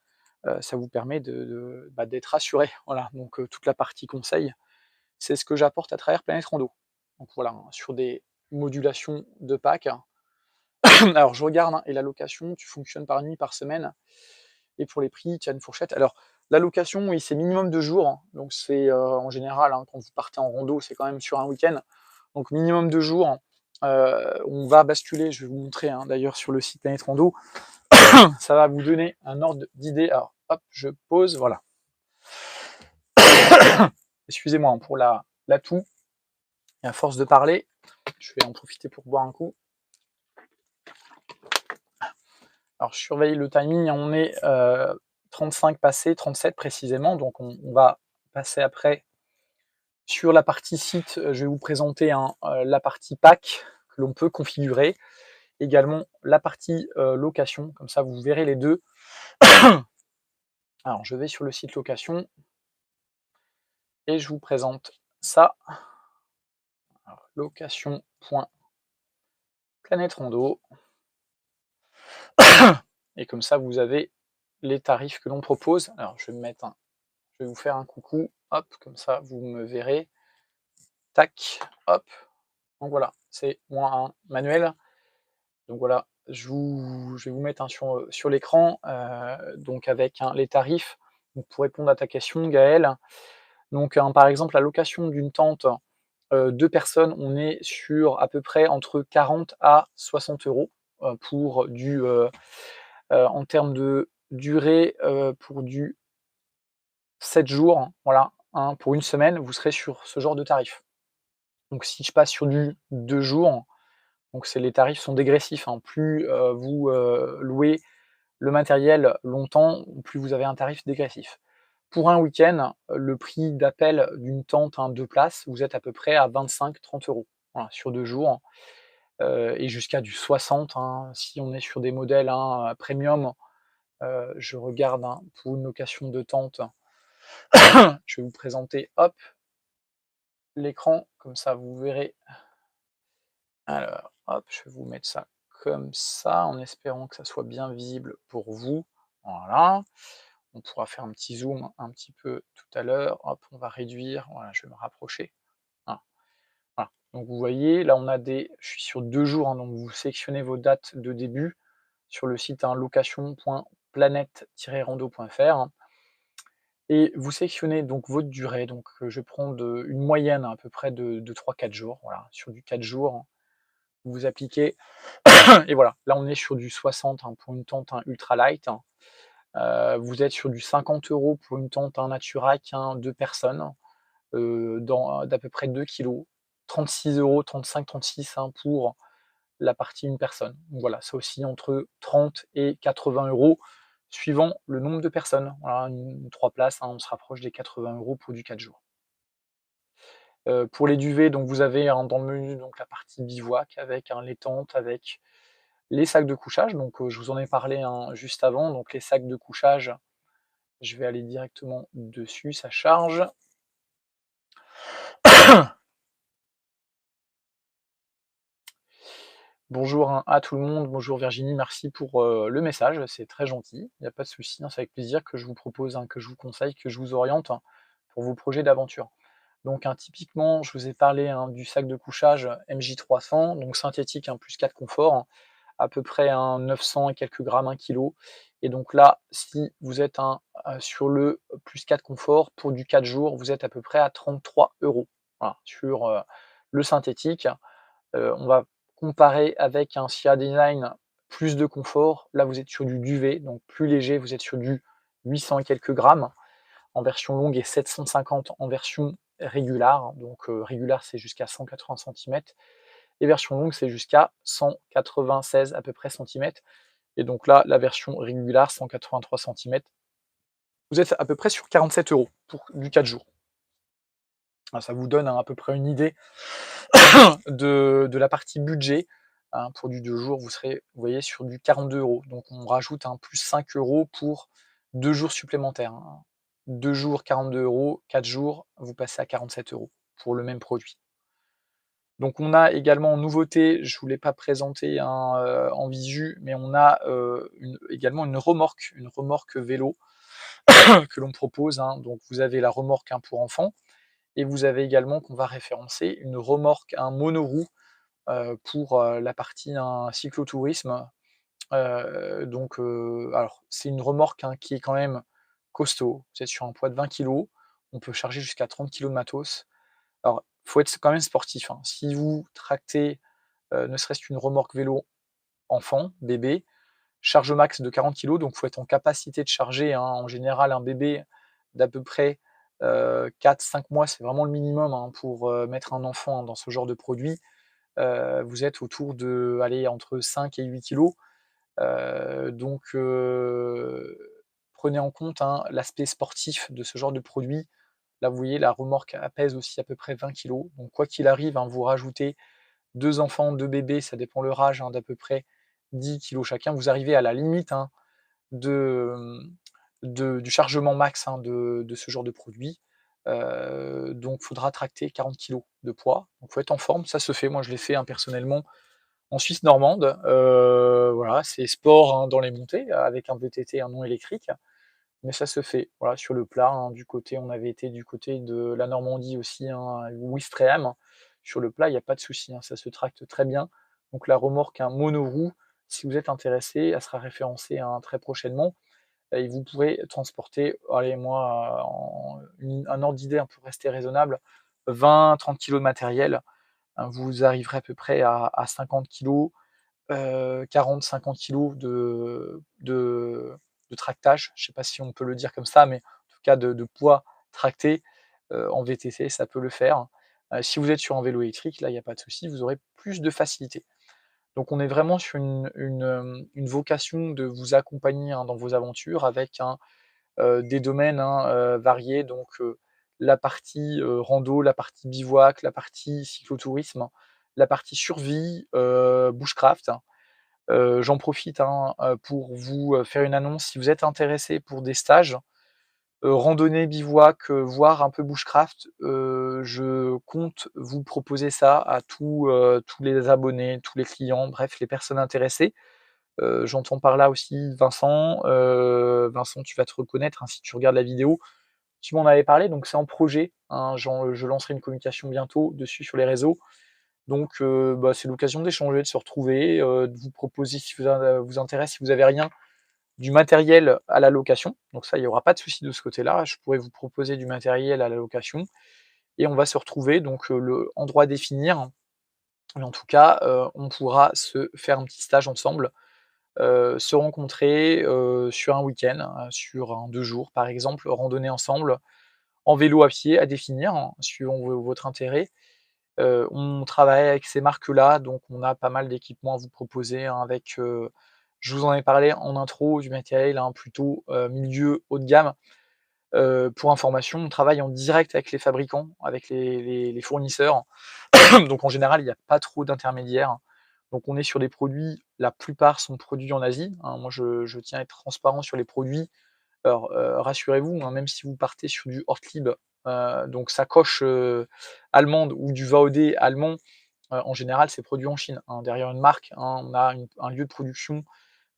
ça vous permet d'être rassuré. Voilà, donc toute la partie conseil, c'est ce que j'apporte à travers Planète Rando. Donc voilà, hein, sur des modulations de packs. Alors je regarde, hein, et la location, tu fonctionnes par nuit, par semaine, et pour les prix, tu as une fourchette. Alors la location, oui, c'est minimum 2 jours, hein, donc c'est, en général, hein, quand vous partez en rando, c'est quand même sur un week-end, donc minimum 2 jours. On va basculer, je vais vous montrer, hein, d'ailleurs sur le site Planète Rando, ça va vous donner un ordre d'idée. Alors hop, je pose, voilà. Excusez-moi, hein, pour la toux, et à force de parler, je vais en profiter pour boire un coup. Alors je surveille le timing, on est 35 passés, 37 précisément, donc on va passer après sur la partie site. Je vais vous présenter, hein, la partie pack que l'on peut configurer, également la partie location, comme ça vous verrez les deux. Alors je vais sur le site location et je vous présente ça. Location.planète rando. Et comme ça vous avez les tarifs que l'on propose. Alors je vais vous faire un coucou, hop, comme ça vous me verrez. Tac, hop. Donc voilà, c'est moi un manuel. Donc voilà, je vais vous mettre, hein, sur l'écran, donc avec, hein, les tarifs. Donc pour répondre à ta question, Gaël, donc hein, par exemple, la location d'une tente 2 personnes, on est sur à peu près entre 40 à 60 euros pour en termes de durée, pour du 7 jours, voilà, hein, pour une semaine, vous serez sur ce genre de tarif. Donc si je passe sur du 2 jours, donc les tarifs sont dégressifs, hein. Plus vous louez le matériel longtemps, plus vous avez un tarif dégressif. Pour un week-end, le prix d'appel d'une tente, hein, 2 places, vous êtes à peu près à 25-30 euros, voilà, sur 2 jours, et jusqu'à du 60, hein, si on est sur des modèles, hein, premium. Je regarde, hein, pour une location de tente, je vais vous présenter, hop, l'écran, comme ça vous verrez. Alors, hop, je vais vous mettre ça comme ça, en espérant que ça soit bien visible pour vous. Voilà. On pourra faire un petit zoom un petit peu tout à l'heure. Hop, on va réduire. Voilà, je vais me rapprocher. Voilà. Voilà. Donc vous voyez, là je suis sur 2 jours, hein, donc vous sélectionnez vos dates de début sur le site, hein, location.planète-rando.fr, hein, et vous sélectionnez donc votre durée. Donc je vais prendre une moyenne à peu près de 3-4 jours. Voilà, sur du 4 jours, vous appliquez. Et voilà, là on est sur du 60, hein, pour une tente, hein, ultra light, hein. Vous êtes sur du 50 euros pour une tente, hein, Naturac, hein, 2 personnes, d'à peu près 2 kilos. 36 euros, 35-36, hein, pour la partie une personne. Donc voilà, ça aussi entre 30 et 80 euros suivant le nombre de personnes. Voilà, une 3 places, hein, on se rapproche des 80 euros pour du 4 jours. Pour les duvets, donc vous avez, hein, dans le menu, donc la partie bivouac avec, hein, les tentes, avec les sacs de couchage. Donc je vous en ai parlé, hein, juste avant. Donc les sacs de couchage, je vais aller directement dessus, ça charge. Bonjour, hein, à tout le monde, bonjour Virginie, merci pour le message, c'est très gentil, il n'y a pas de souci, hein, c'est avec plaisir que je vous propose, hein, que je vous conseille, que je vous oriente, hein, pour vos projets d'aventure. Donc hein, typiquement, je vous ai parlé, hein, du sac de couchage MJ300, donc synthétique, hein, plus 4 confort, hein, à peu près, 900 et quelques grammes, 1 kilo. Et donc là, si vous êtes, sur le plus 4 confort, pour du 4 jours, vous êtes à peu près à 33 euros. Voilà, sur le synthétique. On va comparer avec un SIA Design, plus de confort. Là, vous êtes sur du duvet, donc plus léger, vous êtes sur du 800 et quelques grammes en version longue et 750 en version régular. Donc régular, c'est jusqu'à 180 centimètres et version longue, c'est jusqu'à 196 à peu près centimètres. Et donc là, la version régular, 183 centimètres, vous êtes à peu près sur 47 euros pour du 4 jours. Ça vous donne, hein, à peu près une idée de la partie budget, hein. Pour du 2 jours, vous serez, vous voyez, sur du 42 euros. Donc on rajoute un plus 5 euros pour 2 jours supplémentaires, hein. 2 jours 42 €, 4 jours, vous passez à 47 € pour le même produit. Donc on a également en nouveauté, je ne vous l'ai pas présenté, hein, en visu, mais on a, également une remorque vélo que l'on propose, hein. Donc vous avez la remorque, hein, pour enfants et vous avez également, qu'on va référencer, une remorque, un monoroue, pour, la partie, un cyclotourisme. Alors c'est une remorque, hein, qui est quand même costaud. Vous êtes sur un poids de 20 kilogrammes, on peut charger jusqu'à 30 kilogrammes de matos. Alors, faut être quand même sportif, hein. Si vous tractez, ne serait-ce qu'une remorque vélo enfant, bébé, charge max de 40 kilogrammes, donc faut être en capacité de charger, hein. En général, un bébé d'à peu près, 4-5 mois, c'est vraiment le minimum, hein, pour, mettre un enfant dans ce genre de produit. Vous êtes autour de, allez, entre 5 et 8 kilogrammes. Prenez en compte, hein, l'aspect sportif de ce genre de produit. Là, vous voyez, la remorque, elle pèse aussi à peu près 20 kilogrammes. Donc quoi qu'il arrive, hein, vous rajoutez 2 enfants, 2 bébés, ça dépend leur âge, hein, d'à peu près 10 kilogrammes chacun. Vous arrivez à la limite, hein, de, du chargement max, hein, de ce genre de produit. Donc il faudra tracter 40 kilogrammes de poids. Donc il faut être en forme, ça se fait. Moi, je l'ai fait, hein, personnellement en Suisse normande. Voilà, c'est sport, hein, dans les montées, avec un VTT, un non électrique. Mais ça se fait, voilà, sur le plat, hein, on avait été du côté de la Normandie aussi, hein, Ouistreham. Sur le plat, il y a pas de souci, hein, ça se tracte très bien. Donc la remorque, un monoroue, si vous êtes intéressé, elle sera référencée, hein, très prochainement et vous pourrez transporter, allez, moi, un ordre d'idée, hein, pour rester raisonnable, 20-30 kilogrammes de matériel. Hein, vous arriverez à peu près à 50 kilogrammes, 40-50 kilogrammes de tractage. Je ne sais pas si on peut le dire comme ça, mais en tout cas de poids tracté, en VTT, ça peut le faire. Si vous êtes sur un vélo électrique, là, il y a pas de souci, vous aurez plus de facilité. Donc on est vraiment sur une vocation de vous accompagner, hein, dans vos aventures avec, hein, des domaines, hein, variés, donc la partie, rando, la partie bivouac, la partie cyclotourisme, la partie survie, bushcraft. J'en profite, hein, pour vous, faire une annonce. Si vous êtes intéressé pour des stages, randonnée, bivouac, voire un peu bushcraft, je compte vous proposer ça à tous les abonnés, tous les clients, bref, les personnes intéressées. J'entends par là aussi Vincent. Vincent, tu vas te reconnaître, hein, si tu regardes la vidéo. Tu m'en avais parlé, donc c'est en projet, hein, je lancerai une communication bientôt dessus sur les réseaux. Donc, bah, c'est l'occasion d'échanger, de se retrouver, de vous proposer, si vous intéresse, si vous avez rien, du matériel à la location. Donc ça, il y aura pas de souci de ce côté-là. Je pourrais vous proposer du matériel à la location et on va se retrouver, donc, le endroit à définir. Mais en tout cas, on pourra se faire un petit stage ensemble, se rencontrer, sur un week-end, sur un 2 jours par exemple, randonner ensemble, en vélo, à pied, à définir, hein, suivant votre intérêt. On travaille avec ces marques-là, donc on a pas mal d'équipements à vous proposer, hein, avec, je vous en ai parlé en intro, du matériel, hein, plutôt, milieu haut de gamme. Pour information, on travaille en direct avec les fabricants, avec les fournisseurs. Donc en général, il y a pas trop d'intermédiaires. Donc on est sur des produits, la plupart sont produits en Asie, hein. Moi, je tiens à être transparent sur les produits. Alors, rassurez-vous, hein, même si vous partez sur du Ortlieb, donc sacoche, allemande ou du VAOD allemand, en général, c'est produit en Chine, hein. Derrière une marque, hein, on a un lieu de production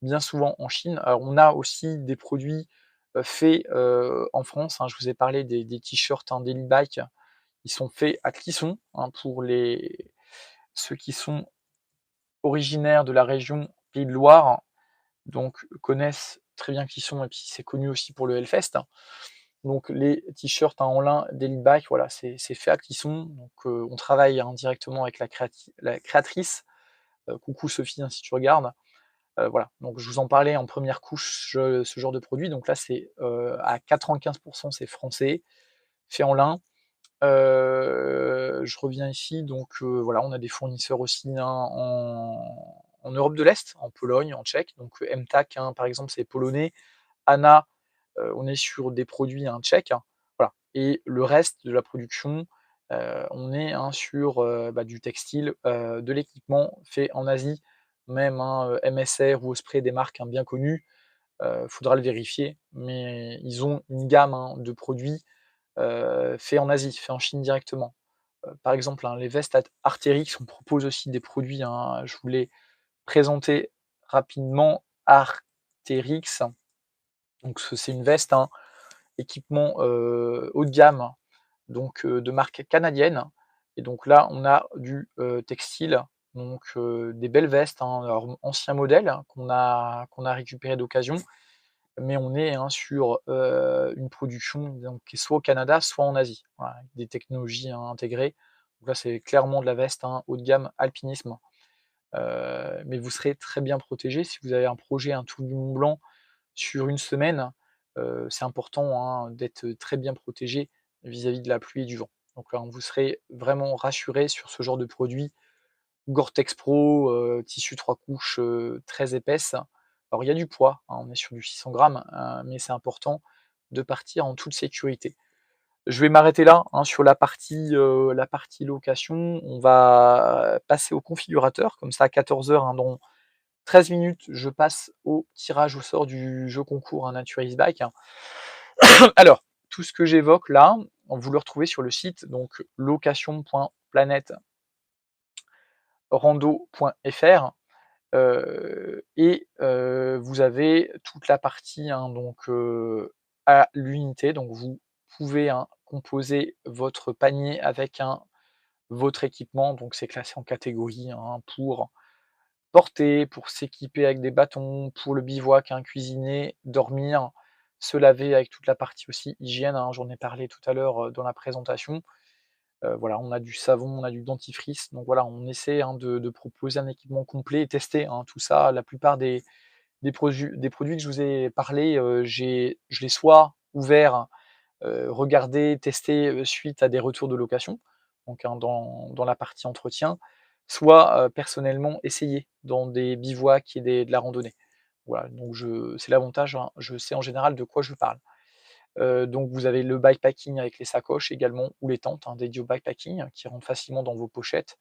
bien souvent en Chine. Alors on a aussi des produits, faits, en France, hein. Je vous ai parlé des t-shirts, hein, Daily Bike. Ils sont faits à Clisson, hein, pour ceux qui sont originaires de la région Pays de Loire, donc connaissent très bien Clisson et puis c'est connu aussi pour le Hellfest. Donc les t-shirts, hein, en lin Daily Bike, voilà, c'est fait à Clisson. Donc on travaille, hein, directement avec la créatrice. Coucou Sophie, hein, si tu regardes. Voilà, donc je vous en parlais en première couche, ce genre de produit. Donc là, c'est, à 95 c'est français, fait en lin. Je reviens ici, donc voilà, on a des fournisseurs aussi, hein, en Europe de l'Est, en Pologne, en Tchèque, donc MTAC, hein, par exemple, c'est polonais. ANA, on est sur des produits, hein, tchèques, hein, voilà, et le reste de la production, on est, hein, sur, bah, du textile, de l'équipement fait en Asie, même, hein, MSR ou Osprey, des marques, hein, bien connues. Faudra le vérifier, mais ils ont une gamme, hein, de produits, faits en Asie, faits en Chine directement. Par exemple, hein, les vestes Arc'teryx, on propose aussi des produits, hein, je vous l'ai présenté rapidement. Arc'teryx, donc c'est une veste, hein, équipement, haut de gamme, donc de marque canadienne. Et donc là, on a du, textile, donc des belles vestes, hein, alors anciens modèles qu'on a récupéré d'occasion, mais on est, hein, sur, une production donc qui est soit au Canada, soit en Asie. Voilà, avec des technologies, hein, intégrées. Donc là, c'est clairement de la veste, hein, haut de gamme alpinisme, mais vous serez très bien protégé si vous avez un projet, un tour du Mont Blanc sur une semaine. C'est important, hein, d'être très bien protégé vis-à-vis de la pluie et du vent. Donc là, vous serez vraiment rassuré sur ce genre de produit. Gore-Tex Pro, tissu 3 couches, très épaisse. Alors il y a du poids, hein, on est sur du 600 grammes, mais c'est important de partir en toute sécurité. Je vais m'arrêter là, hein, sur la partie location. On va passer au configurateur, comme ça à 14h, hein, dans 13 minutes, je passe au tirage au sort du jeu concours, un Naturist Bike. Alors, tout ce que j'évoque là, vous le retrouvez sur le site, donc location.planète-rando.fr. Et vous avez toute la partie, hein, donc à l'unité. Donc vous pouvez, hein, composer votre panier avec votre équipement. Donc c'est classé en catégorie, hein, pour porter, pour s'équiper avec des bâtons, pour le bivouac, hein, cuisiner, dormir, se laver avec toute la partie aussi hygiène, hein, j'en ai parlé tout à l'heure, dans la présentation. Voilà, on a du savon, on a du dentifrice, donc voilà, on essaie, hein, de proposer un équipement complet et testé, hein, tout ça. La plupart des produits que je vous ai parlé, je l'ai soit ouvert, regardé, testé, suite à des retours de location, donc hein, dans la partie entretien, soit, personnellement essayé dans des bivouacs et de la randonnée. Voilà, donc c'est l'avantage, hein, je sais en général de quoi je parle. Donc vous avez le bikepacking avec les sacoches également, ou les tentes, hein, dédiées au bikepacking, qui rentrent facilement dans vos pochettes.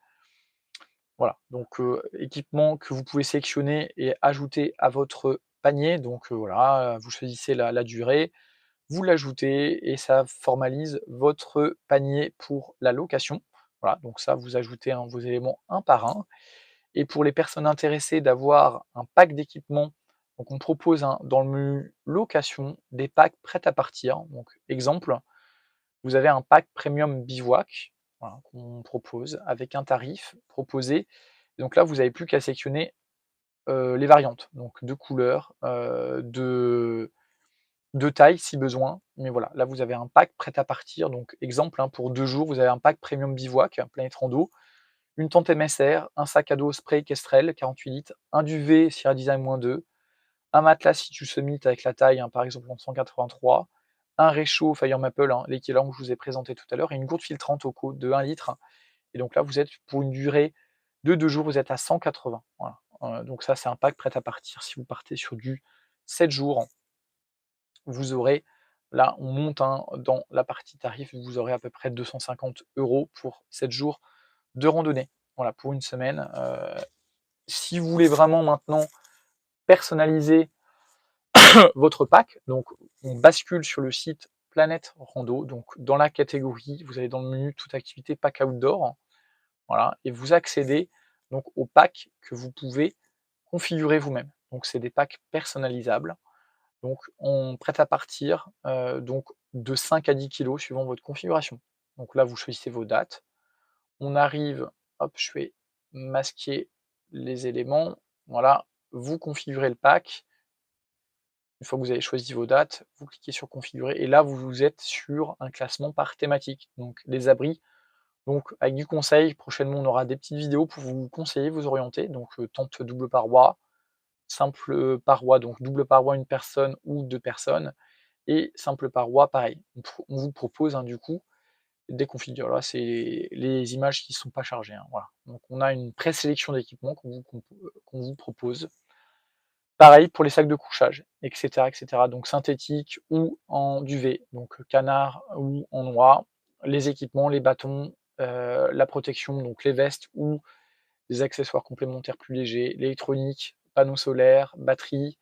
Voilà, donc équipement que vous pouvez sélectionner et ajouter à votre panier. Donc voilà, vous choisissez la durée, vous l'ajoutez et ça formalise votre panier pour la location. Voilà, donc ça, vous ajoutez, hein, vos éléments un par un. Et pour les personnes intéressées d'avoir un pack d'équipements, donc on propose, hein, dans le menu location, des packs prêts à partir. Donc exemple, vous avez un pack premium bivouac, voilà, qu'on propose avec un tarif proposé. Donc là, vous n'avez plus qu'à sélectionner, les variantes, donc de couleurs, de taille si besoin. Mais voilà, là vous avez un pack prêt à partir. Donc exemple, hein, pour 2 jours, vous avez un pack premium bivouac, Planète Rando, une tente MSR, un sac à dos spray Kestrel 48 litres, un duvet Sierra Design -2, un matelas Situ Summit avec la taille, hein, par exemple en 183, un réchaud Fire Maple, hein, l'équivalent que je vous ai présenté tout à l'heure, et une gourde filtrante Oco de 1 litre. Et donc là, vous êtes pour une durée de 2 jours, vous êtes à 180. Voilà. Donc ça, c'est un pack prêt à partir. Si vous partez sur du 7 jours, vous aurez, là, on monte, hein, dans la partie tarif, vous aurez à peu près 250 € pour 7 jours de randonnée. Voilà, pour une semaine. Si vous voulez vraiment maintenant personnaliser votre pack, donc on bascule sur le site Planète Rando. Donc dans la catégorie, vous allez dans le menu toute activité pack outdoor. Voilà, et vous accédez donc au pack que vous pouvez configurer vous-même. Donc c'est des packs personnalisables, donc on prêt à partir, donc de 5 à 10 kilos suivant votre configuration. Donc là, vous choisissez vos dates. On arrive, hop, je vais masquer les éléments. Voilà, vous configurez le pack. Une fois que vous avez choisi vos dates, vous cliquez sur configurer et là, vous êtes sur un classement par thématique. Donc les abris, donc avec du conseil, prochainement, on aura des petites vidéos pour vous conseiller, vous orienter. Donc tente double paroi, simple paroi, donc double paroi, une personne ou 2 personnes, et simple paroi, pareil. On vous propose, hein, du coup, des configures. Là, c'est les images qui ne sont pas chargées, hein, voilà. Donc on a une présélection d'équipements qu'on vous propose. Pareil pour les sacs de couchage, et cetera, et cetera. Donc synthétiques ou en duvet, donc canard ou en noix, les équipements, les bâtons, la protection, donc les vestes ou des accessoires complémentaires plus légers, l'électronique, panneaux solaires, batteries,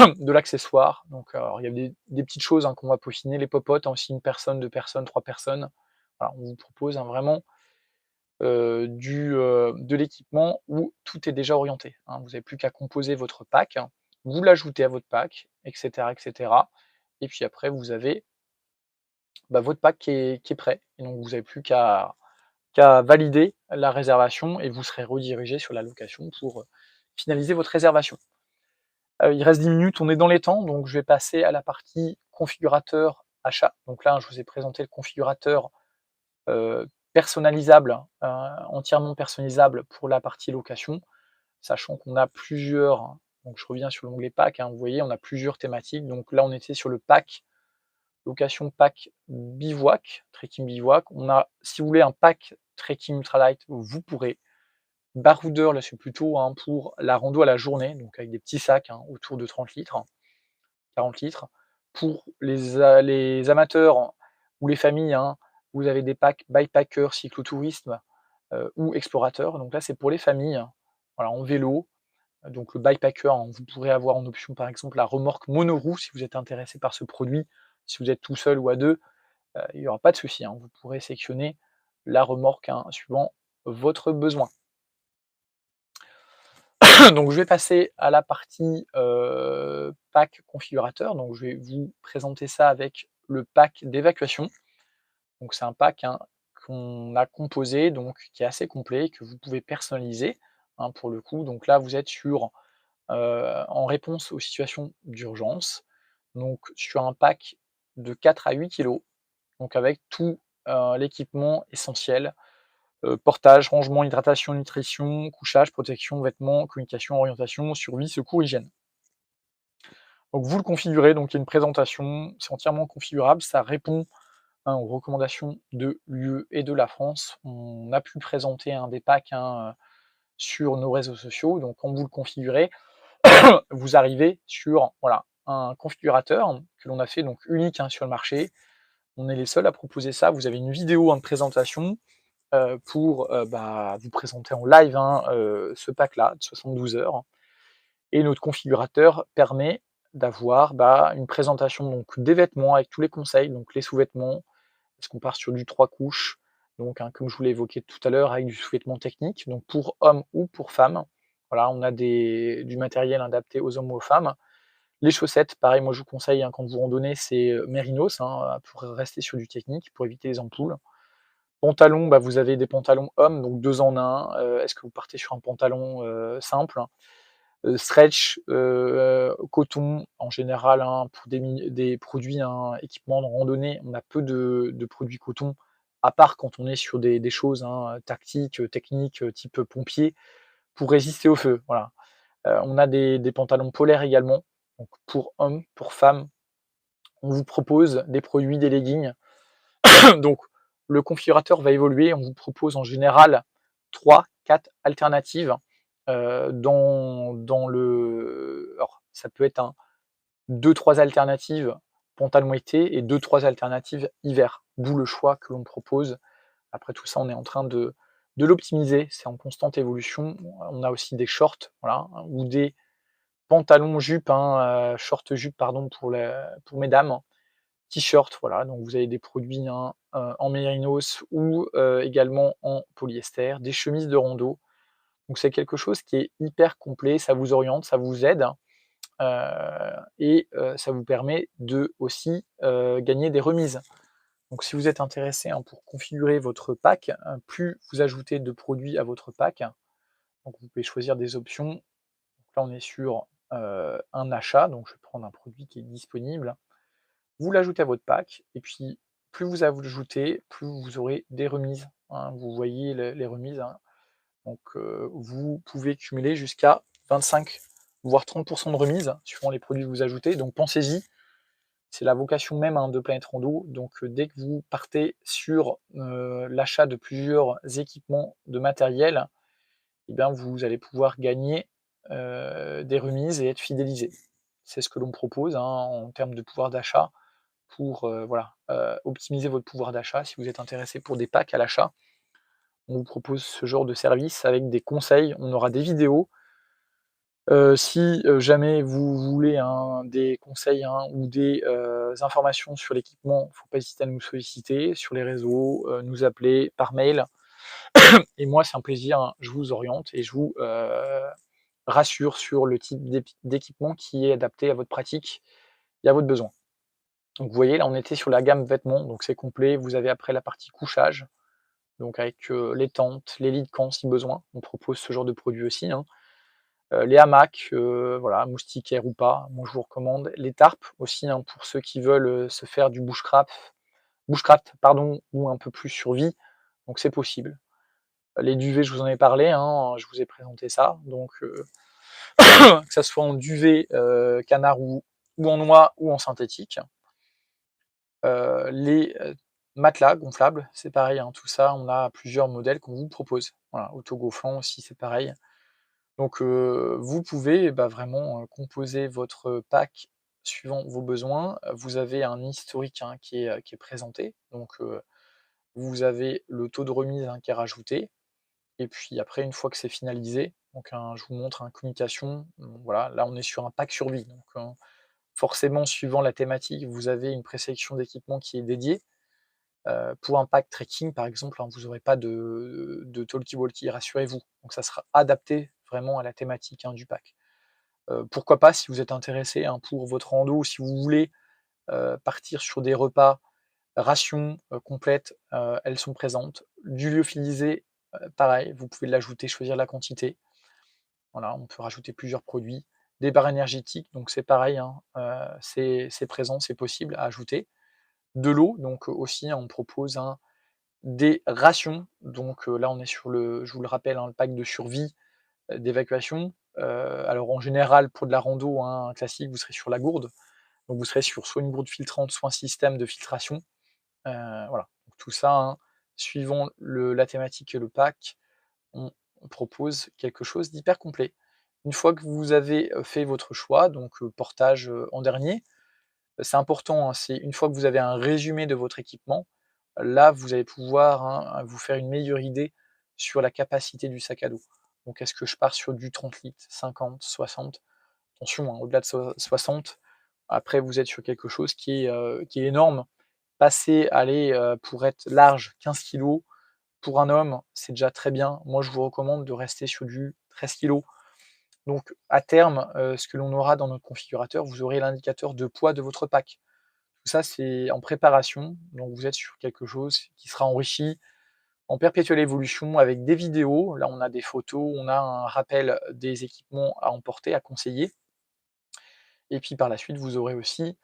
de l'accessoire. Donc alors il y a des petites choses, hein, qu'on va peaufiner, les popotes, hein, aussi 1 personne, 2 personnes, 3 personnes. Voilà, on vous propose, hein, vraiment, de l'équipement où tout est déjà orienté, hein. Vous avez plus qu'à composer votre pack, hein, vous l'ajoutez à votre pack et cetera et cetera et puis après vous avez, bah, votre pack qui est prêt et donc vous avez plus qu'à valider la réservation et vous serez redirigé sur la location pour, finaliser votre réservation. Il reste 10 minutes, on est dans les temps, donc je vais passer à la partie configurateur achat. Donc là, je vous ai présenté le configurateur, personnalisable, entièrement personnalisable pour la partie location, sachant qu'on a plusieurs, donc je reviens sur l'onglet pack, hein, vous voyez, on a plusieurs thématiques. Donc là, on était sur le pack location pack bivouac, trekking bivouac. On a, si vous voulez, un pack trekking ultralight, vous pourrez. Baroudeur, là, c'est plutôt, hein, pour la rando à la journée, donc avec des petits sacs, hein, autour de 30 litres, 40 litres. Pour les amateurs ou les familles, hein, vous avez des packs bikepacker, cyclotourisme, ou explorateur. Donc là, c'est pour les familles, hein, voilà, en vélo. Donc le bikepacker, hein, vous pourrez avoir en option, par exemple, la remorque monoroue si vous êtes intéressé par ce produit. Si vous êtes tout seul ou à 2, il n'y aura pas de souci, hein, vous pourrez sélectionner la remorque, hein, suivant votre besoin. Donc je vais passer à la partie, pack configurateur. Donc je vais vous présenter ça avec le pack d'évacuation. Donc c'est un pack, hein, qu'on a composé, donc qui est assez complet, que vous pouvez personnaliser, hein, pour le coup. Donc là, vous êtes sur, en réponse aux situations d'urgence, donc sur un pack de 4 à 8 kilos, donc avec tout, l'équipement essentiel, portage, rangement, hydratation, nutrition, couchage, protection, vêtements, communication, orientation, survie, secours, hygiène. Donc vous le configurez, donc il y a une présentation, c'est entièrement configurable, ça répond, hein, aux recommandations de l'UE et de la France. On a pu présenter un des packs, hein, sur nos réseaux sociaux, donc quand vous le configurez, vous arrivez sur, voilà, un configurateur que l'on a fait donc unique, hein, sur le marché. On est les seuls à proposer ça. Vous avez une vidéo, hein, de présentation, pour, bah, vous présenter en live, hein, ce pack-là de 72 heures et notre configurateur permet d'avoir, bah, une présentation donc des vêtements avec tous les conseils, donc les sous-vêtements, parce qu'on part sur du 3 couches, donc, hein, comme je vous l'ai évoqué tout à l'heure, avec du sous-vêtement technique, donc pour hommes ou pour femmes. Voilà, on a du matériel adapté aux hommes ou aux femmes. Les chaussettes, pareil, moi je vous conseille, hein, quand vous randonnez, c'est, Mérinos, hein, pour rester sur du technique, pour éviter les ampoules. Pantalon, bah, vous avez des pantalons hommes, donc 2 en 1. Est-ce que vous partez sur un pantalon, simple, stretch, coton en général, hein, pour des produits, hein, équipements de randonnée, on a peu de produits coton, à part quand on est sur des choses, hein, tactiques, techniques, type pompier, pour résister au feu, voilà. On a des pantalons polaires également, donc pour hommes, pour femmes. On vous propose des produits, des leggings. Donc le configurateur va évoluer, on vous propose en général 3-4 alternatives, dans le alors ça peut être un 2-3 alternatives pantalon été et 2-3 alternatives hiver, d'où le choix que l'on propose. Après tout ça, on est en train de l'optimiser, c'est en constante évolution. On a aussi des shorts, voilà, hein, ou des pantalons jupes, hein, short jupe pardon pour mesdames. T-shirt, voilà, donc vous avez des produits, hein, en mérinos ou également en polyester, des chemises de rando. Donc c'est quelque chose qui est hyper complet, ça vous oriente, ça vous aide, et ça vous permet de aussi, gagner des remises. Donc si vous êtes intéressé, hein, pour configurer votre pack, plus vous ajoutez de produits à votre pack, donc vous pouvez choisir des options. Donc là on est sur, un achat, donc je vais prendre un produit qui est disponible. Vous l'ajoutez à votre pack et puis plus vous ajoutez, plus vous aurez des remises, hein. Vous voyez les remises, hein, donc vous pouvez cumuler jusqu'à 25 voire 30 de remise suivant les produits que vous ajoutez, donc pensez-y, c'est la vocation même, hein, de Planète Rando, donc dès que vous partez sur, l'achat de plusieurs équipements de matériel, et bien vous allez pouvoir gagner, des remises et être fidélisé. C'est ce que l'on propose, hein, en termes de pouvoir d'achat pour, voilà, optimiser votre pouvoir d'achat. Si vous êtes intéressé pour des packs à l'achat, on vous propose ce genre de service avec des conseils. On aura des vidéos Si, jamais vous voulez des conseils, ou des, informations sur l'équipement, faut pas hésiter à nous solliciter sur les réseaux, nous appeler, par mail et moi c'est un plaisir, je vous oriente et je vous, rassure sur le type d'équipement qui est adapté à votre pratique et à votre besoin. Donc vous voyez là on était sur la gamme vêtements, donc c'est complet. Vous avez après la partie couchage, donc avec, les tentes, les lits de camp si besoin. On propose ce genre de produit aussi, hein. Les hamacs, voilà, moustiquaires ou pas, moi je vous recommande. Les tarps aussi, pour ceux qui veulent, se faire du bushcraft pardon, ou un peu plus survie, donc c'est possible. Les duvets, je vous en ai parlé, je vous ai présenté ça, donc que ça soit en duvet, canard ou en noix ou en synthétique. Les, matelas gonflables, c'est pareil, tout ça, on a plusieurs modèles qu'on vous propose. Voilà, autogonflant aussi, c'est pareil. Donc, vous pouvez, bah, vraiment, composer votre pack suivant vos besoins. Vous avez un historique, qui est présenté, donc, vous avez le taux de remise, qui est rajouté et puis après une fois que c'est finalisé, donc je vous montre, communication, voilà, là on est sur un pack survie, donc, forcément suivant la thématique, vous avez une présélection d'équipement qui est dédiée. Pour un pack trekking par exemple, vous aurez pas de talkie-walkie, rassurez-vous, donc ça sera adapté vraiment à la thématique, du pack. Pourquoi pas si vous êtes intéressé, pour votre rando ou si vous voulez, partir sur des repas, rations, complètes, elles sont présentes. Du lyophilisé, pareil, vous pouvez l'ajouter, choisir la quantité. Voilà, on peut rajouter plusieurs produits. Des barres énergétiques, donc c'est pareil, c'est présent, c'est possible à ajouter. De l'eau, donc aussi, on propose, des rations, donc là on est sur je vous le rappelle, le pack de survie, d'évacuation. Alors en général pour de la rando, classique, vous serez sur la gourde, donc vous serez sur soit une gourde filtrante, soit un système de filtration. Voilà, donc tout ça, suivant la thématique et le pack, on propose quelque chose d'hyper complet. Une fois que vous avez, fait votre choix, donc portage, en dernier, c'est important, c'est une fois que vous avez un résumé de votre équipement, là, vous allez pouvoir, vous faire une meilleure idée sur la capacité du sac à dos. Donc est-ce que je pars sur du 30 litres, 50, 60? Attention, au-delà de 60, après vous êtes sur quelque chose qui est énorme. Passer, allez, pour être large, 15 kilos pour un homme, c'est déjà très bien. Moi, je vous recommande de rester sur du 13 kilos. Donc à terme, ce que l'on aura dans notre configurateur, vous aurez l'indicateur de poids de votre pack. Tout ça, c'est en préparation, donc vous êtes sur quelque chose qui sera enrichi en perpétuelle évolution avec des vidéos. Là, on a des photos, on a un rappel des équipements à emporter, à conseiller et puis par la suite, vous aurez aussi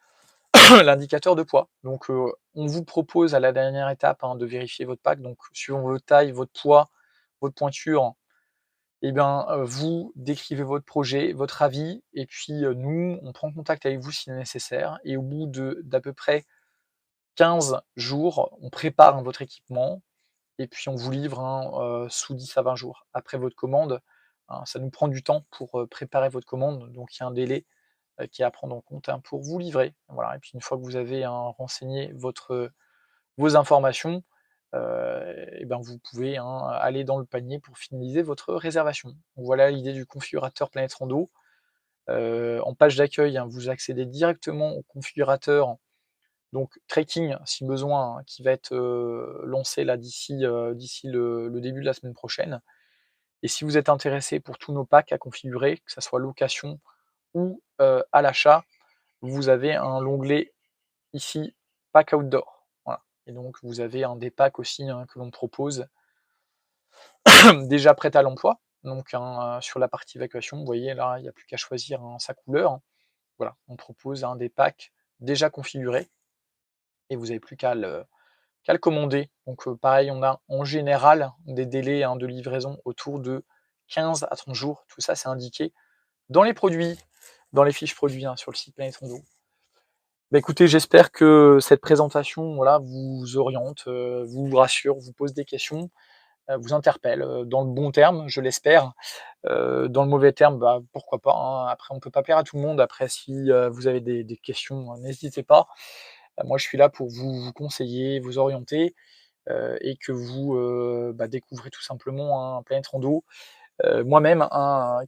l'indicateur de poids. Donc, on vous propose à la dernière étape, de vérifier votre pack, donc suivant votre taille, votre poids, votre pointure et bien, vous décrivez votre projet, votre avis et puis, nous, on prend contact avec vous si nécessaire et au bout d'à peu près 15 jours, on prépare votre équipement et puis on vous livre, sous 10 à 20 jours. Après votre commande, ça nous prend du temps pour, préparer votre commande, donc il y a un délai, qui est à prendre en compte, pour vous livrer. Voilà et puis une fois que vous avez, renseigné vos informations, et ben, vous pouvez, aller dans le panier pour finaliser votre réservation. Donc voilà l'idée du configurateur Planète Rando. En page d'accueil, vous accédez directement au configurateur, donc trekking si besoin, qui va être, lancé là d'ici le début de la semaine prochaine et si vous êtes intéressé pour tous nos packs à configurer, que ça soit location ou, à l'achat, vous avez l'onglet ici pack outdoor. Voilà et donc vous avez des packs aussi, que l'on propose déjà prêts à l'emploi, donc sur la partie évacuation, vous voyez là, il n'y a plus qu'à choisir, sa couleur. Voilà, on propose, des packs déjà configurés et vous avez plus qu'à le commander. Donc pareil, on a en général des délais, de livraison autour de 15 à 30 jours. Tout ça, c'est indiqué dans les produits, dans les fiches produits, sur le site Planète Rando. Bah, écoutez, j'espère que cette présentation, voilà, vous oriente, vous rassure, vous pose des questions, vous interpelle, dans le bon terme, je l'espère. Dans le mauvais terme, bah, pourquoi pas, Après on peut pas plaire à tout le monde. Après si, vous avez des questions, n'hésitez pas. Moi je suis là pour vous conseiller, vous orienter, et que vous, bah, découvrez tout simplement, Planète Rando. moi-même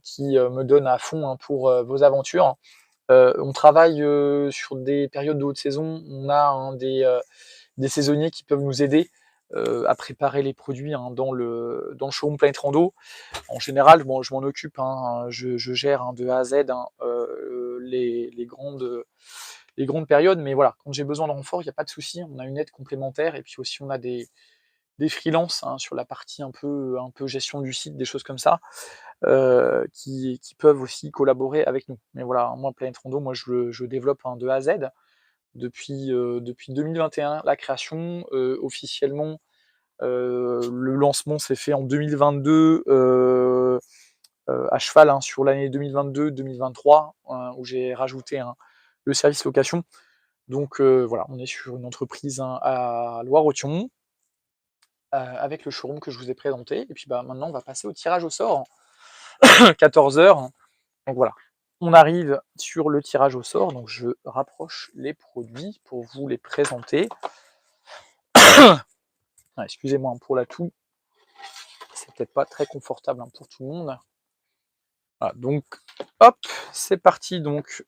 qui me donne à fond pour vos aventures. On travaille sur des périodes de haute saison. On a des saisonniers qui peuvent nous aider à préparer les produits dans le showroom Planet Rando. En général, bon, je m'en occupe, je gère de A à Z les grandes périodes, mais voilà, quand j'ai besoin de renfort, il n'y a pas de souci, on a une aide complémentaire, et puis aussi on a des freelances sur la partie un peu gestion du site, des choses comme ça, qui peuvent aussi collaborer avec nous. Mais voilà, moi, Planet Rando, moi, je développe de A à Z depuis 2021, la création, officiellement. Le lancement s'est fait en 2022, à cheval sur l'année 2022-2023, où j'ai rajouté le service location. Donc voilà, on est sur une entreprise à Loire-Othion, avec le showroom que je vous ai présenté. Et puis maintenant, on va passer au tirage au sort, 14 heures. Donc voilà, on arrive sur le tirage au sort. Donc je rapproche les produits pour vous les présenter. Excusez-moi pour la toux, c'est peut-être pas très confortable pour tout le monde. Voilà, donc hop, c'est parti. Donc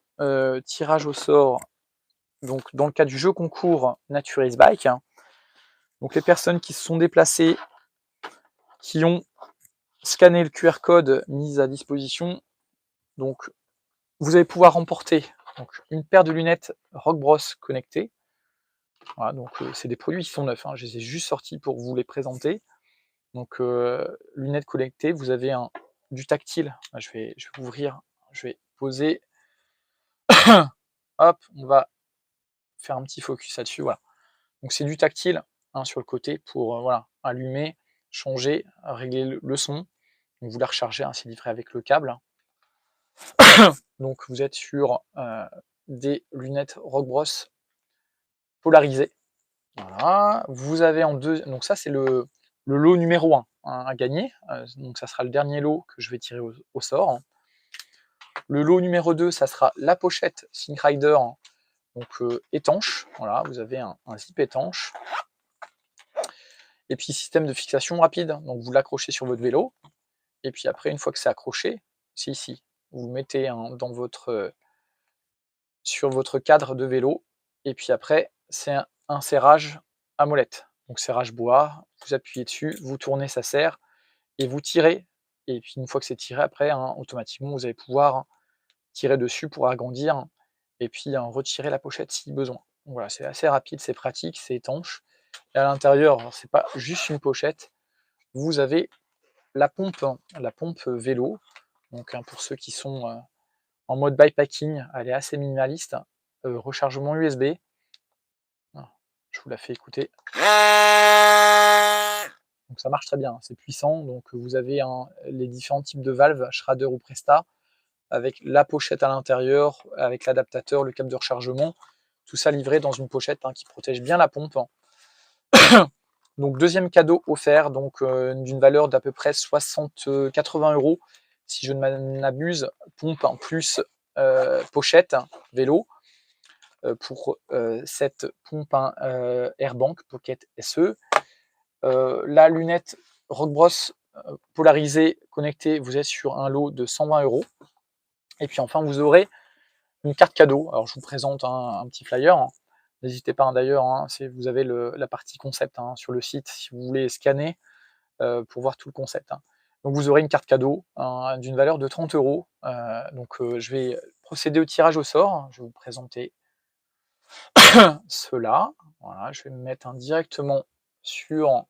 tirage au sort. Donc dans le cas du jeu concours Nature Race Bike, donc les personnes qui se sont déplacées, qui ont scanné le QR code mis à disposition, donc vous allez pouvoir remporter donc une paire de lunettes Rock Bros connectées. Voilà, donc c'est des produits qui sont neufs, je les ai juste sortis pour vous les présenter. Donc lunettes connectées, vous avez du tactile. Je vais ouvrir, je vais poser. Hop, on va faire un petit focus là-dessus. Voilà. Donc c'est du tactile sur le côté pour voilà, allumer, changer, régler le son. Donc vous la rechargez, c'est livré avec le câble. Donc vous êtes sur des lunettes Rock Bros polarisées. Voilà. Vous avez en deux. Donc ça c'est le lot numéro 1 à gagner. Donc ça sera le dernier lot que je vais tirer au sort. Le lot numéro 2, ça sera la pochette Think Rider, donc étanche. Voilà, vous avez un zip étanche. Et puis système de fixation rapide. Donc vous l'accrochez sur votre vélo. Et puis après, une fois que c'est accroché, c'est ici. Vous le mettez sur votre cadre de vélo. Et puis après, c'est un serrage à molette. Donc serrage bois, vous appuyez dessus, vous tournez, ça serre, et vous tirez. Et puis une fois que c'est tiré, après, automatiquement, vous allez pouvoir tirer dessus pour agrandir, et puis retirer la pochette si besoin. Donc voilà, c'est assez rapide, c'est pratique, c'est étanche. Et à l'intérieur, c'est pas juste une pochette, vous avez la pompe vélo. Donc pour ceux qui sont en mode bikepacking, elle est assez minimaliste. Rechargement USB. Ah, je vous la fais écouter. Donc ça marche très bien, c'est puissant. Donc vous avez les différents types de valves, Schrader ou Presta, avec la pochette à l'intérieur, avec l'adaptateur, le câble de rechargement, tout ça livré dans une pochette qui protège bien la pompe. Donc deuxième cadeau offert, donc d'une valeur d'à peu près 80 € si je ne m'abuse, pompe en plus pochette vélo, pour cette pompe Airbank Pocket SE. La lunette Rock Bros polarisée connectée, vous êtes sur un lot de 120 €. Et puis enfin, vous aurez une carte cadeau. Alors je vous présente un petit flyer. N'hésitez pas d'ailleurs, vous avez la partie concept sur le site si vous voulez scanner pour voir tout le concept. Donc vous aurez une carte cadeau d'une valeur de 30 €. Donc je vais procéder au tirage au sort. Je vais vous présenter cela. Voilà, je vais me mettre directement sur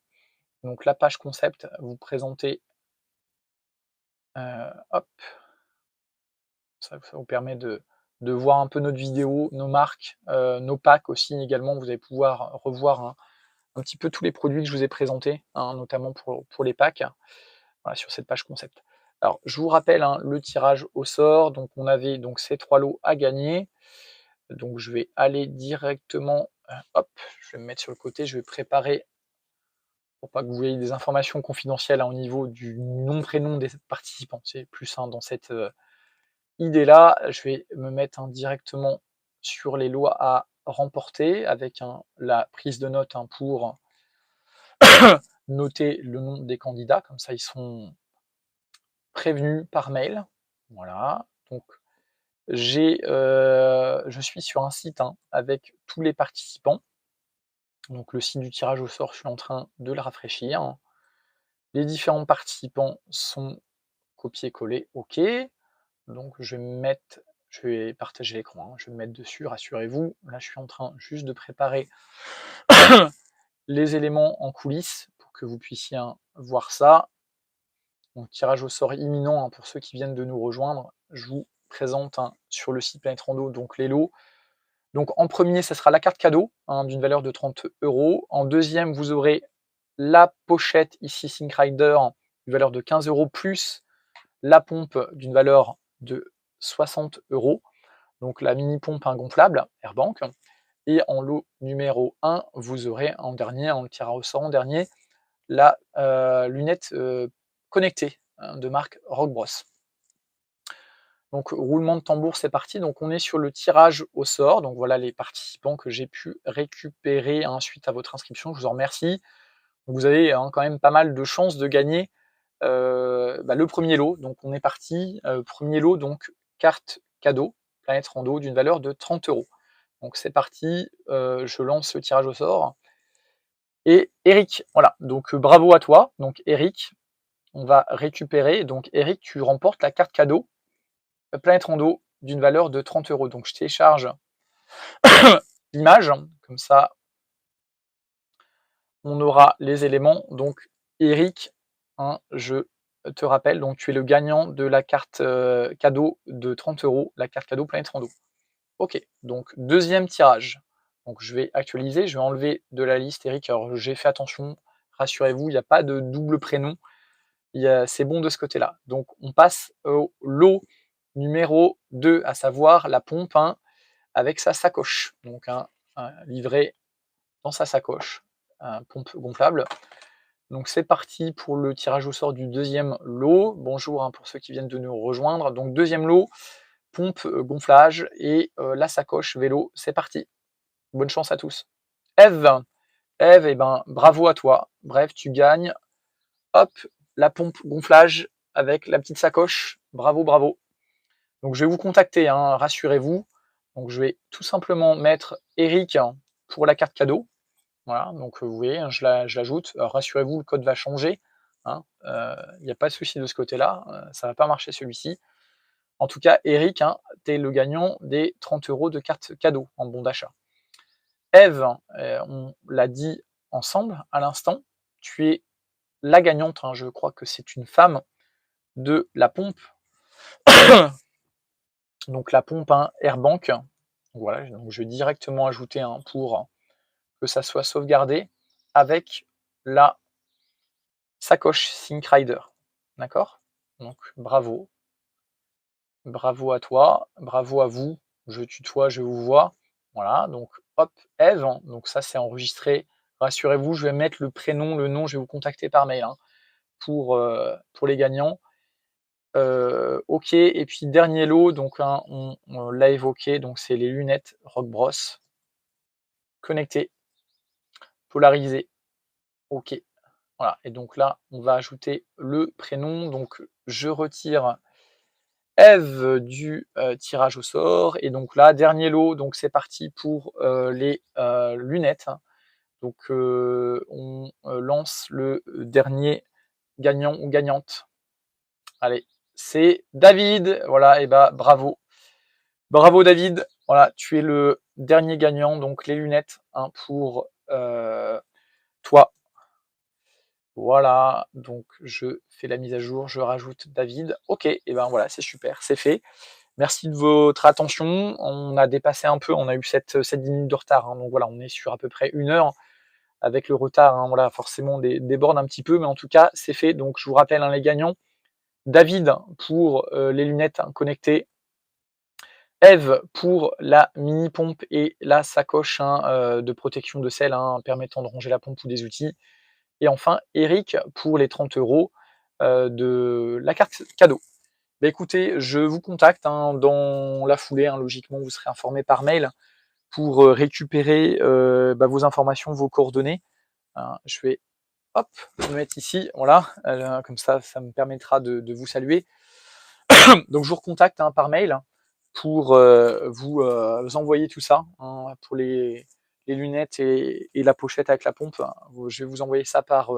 donc, la page concept, vous présenter. Hop, ça vous permet de voir un peu notre vidéo, nos marques, nos packs aussi également. Vous allez pouvoir revoir un petit peu tous les produits que je vous ai présentés, notamment pour les packs, voilà, sur cette page concept. Alors, je vous rappelle le tirage au sort. Donc, on avait donc ces 3 lots à gagner. Donc, je vais aller directement, hop, je vais me mettre sur le côté, je vais préparer pour pas que vous ayez des informations confidentielles au niveau du nom, prénom des participants. C'est plus dans cette idée-là. Je vais me mettre directement sur les lots à remporter avec la prise de notes pour noter le nom des candidats. Comme ça, ils sont prévenu par mail. Voilà, donc je suis sur un site, hein, avec tous les participants. Donc le site du tirage au sort, je suis en train de le rafraîchir. Les différents participants sont copiés-collés, OK. Donc je vais partager l'écran, hein, je vais me mettre dessus, rassurez-vous. Là, je suis en train juste de préparer les éléments en coulisses pour que vous puissiez, hein, voir ça. Donc tirage au sort imminent, hein, pour ceux qui viennent de nous rejoindre. Je vous présente, hein, sur le site Planète Rando, donc les lots. Donc en premier, ça sera la carte cadeau, hein, d'une valeur de 30 €. En deuxième, vous aurez la pochette ici Sync Rider, d'une valeur de 15 € plus la pompe d'une valeur de 60 €. Donc la mini pompe, hein, gonflable Airbank. Et en lot numéro 1, vous aurez en dernier, en tirage au sort en dernier, la lunette connectée, hein, de marque Rock Bros. Donc roulement de tambour, c'est parti. Donc on est sur le tirage au sort. Donc voilà les participants que j'ai pu récupérer, hein, suite à votre inscription. Je vous en remercie. Vous avez, hein, quand même pas mal de chances de gagner le premier lot. Donc on est parti. Premier lot, donc carte cadeau Planète Rando d'une valeur de 30 €. Donc c'est parti. Je lance le tirage au sort. Et Eric, voilà. Donc bravo à toi. Donc Eric, on va récupérer. Donc Eric, tu remportes la carte cadeau Planète Rando d'une valeur de 30 €. Donc je télécharge l'image, comme ça on aura les éléments. Donc Eric, hein, je te rappelle, donc tu es le gagnant de la carte cadeau de 30 €, la carte cadeau Planète Rando. Ok, donc deuxième tirage. Donc je vais actualiser, je vais enlever de la liste Eric. Alors j'ai fait attention, rassurez-vous, il n'y a pas de double prénom. C'est bon de ce côté-là. Donc on passe au lot numéro 2, à savoir la pompe, hein, avec sa sacoche. Donc un livret dans sa sacoche, un pompe gonflable. Donc c'est parti pour le tirage au sort du deuxième lot. Bonjour, hein, pour ceux qui viennent de nous rejoindre. Donc deuxième lot, pompe gonflage et la sacoche vélo. C'est parti. Bonne chance à tous. Eve, Eve, eh ben, bravo à toi. Bref, tu gagnes. Hop, la pompe gonflage avec la petite sacoche. Bravo, bravo. Donc je vais vous contacter, hein, rassurez-vous. Donc je vais tout simplement mettre Eric, hein, pour la carte cadeau. Voilà, donc vous voyez, hein, je l'ajoute. Alors rassurez-vous, le code va changer, hein, il n'y a pas de souci de ce côté-là, ça va pas marcher celui-ci. En tout cas, Eric, hein, tu es le gagnant des 30 € de carte cadeau en bon d'achat. Eve, on l'a dit ensemble à l'instant, tu es la gagnante, hein, je crois que c'est une femme, de la pompe. Donc la pompe, hein, Airbank. Voilà, donc je vais directement ajouter, hein, pour que ça soit sauvegardé avec la sacoche Sync Rider. D'accord? Donc bravo. Bravo à toi, bravo à vous. Je tutoie, je vous vois. Voilà, donc hop, Eve, hein, donc ça c'est enregistré. Rassurez-vous, je vais mettre le prénom, le nom, je vais vous contacter par mail, hein, pour les gagnants. OK, et puis dernier lot, donc hein, on l'a évoqué, donc c'est les lunettes Rock Bros. Connectées, polarisées. OK. Voilà, et donc là, on va ajouter le prénom. Donc je retire Eve du tirage au sort. Et donc là, dernier lot, donc c'est parti pour les lunettes. Donc on lance le dernier gagnant ou gagnante. Allez, c'est David. Voilà, et bah bravo. Bravo David. Voilà, tu es le dernier gagnant, donc les lunettes, hein, pour toi. Voilà, donc je fais la mise à jour, je rajoute David. OK, et ben voilà, c'est super, c'est fait. Merci de votre attention. On a dépassé un peu, on a eu 7-10 minutes de retard, hein, donc voilà, on est sur à peu près 1 heure. Avec le retard, hein, voilà, forcément déborde un petit peu, mais en tout cas, c'est fait. Donc je vous rappelle, hein, les gagnants. David pour les lunettes, hein, connectées. Eve pour la mini pompe et la sacoche, hein, de protection de sel, hein, permettant de ranger la pompe ou des outils. Et enfin, Eric pour les 30 € de la carte cadeau. Bah, écoutez, je vous contacte, hein, dans la foulée, hein, logiquement, vous serez informé par mail pour récupérer vos informations, vos coordonnées. Hein. Je vais hop, me mettre ici, voilà, comme ça me permettra de vous saluer. Donc je vous recontacte, hein, par mail pour, vous envoyer tout ça, hein, pour les lunettes et la pochette avec la pompe. Je vais vous envoyer ça par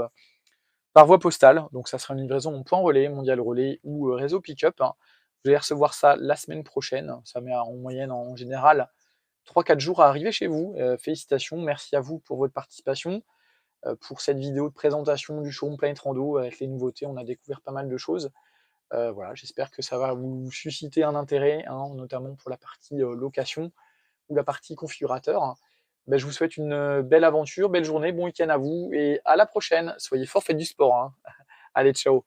voie postale, donc ça sera une livraison en point relais, mondial relais ou, réseau pick-up, hein. Vous allez recevoir ça la semaine prochaine. Ça met en moyenne, en général, 3-4 jours à arriver chez vous. Félicitations, merci à vous pour votre participation, pour cette vidéo de présentation du showroom Planète Rando avec les nouveautés. On a découvert pas mal de choses. Voilà, j'espère que ça va vous susciter un intérêt, hein, notamment pour la partie, location ou la partie configurateur. Bah, je vous souhaite une, belle aventure, belle journée, bon week-end à vous et à la prochaine. Soyez forts, faites du sport, hein. Allez, ciao.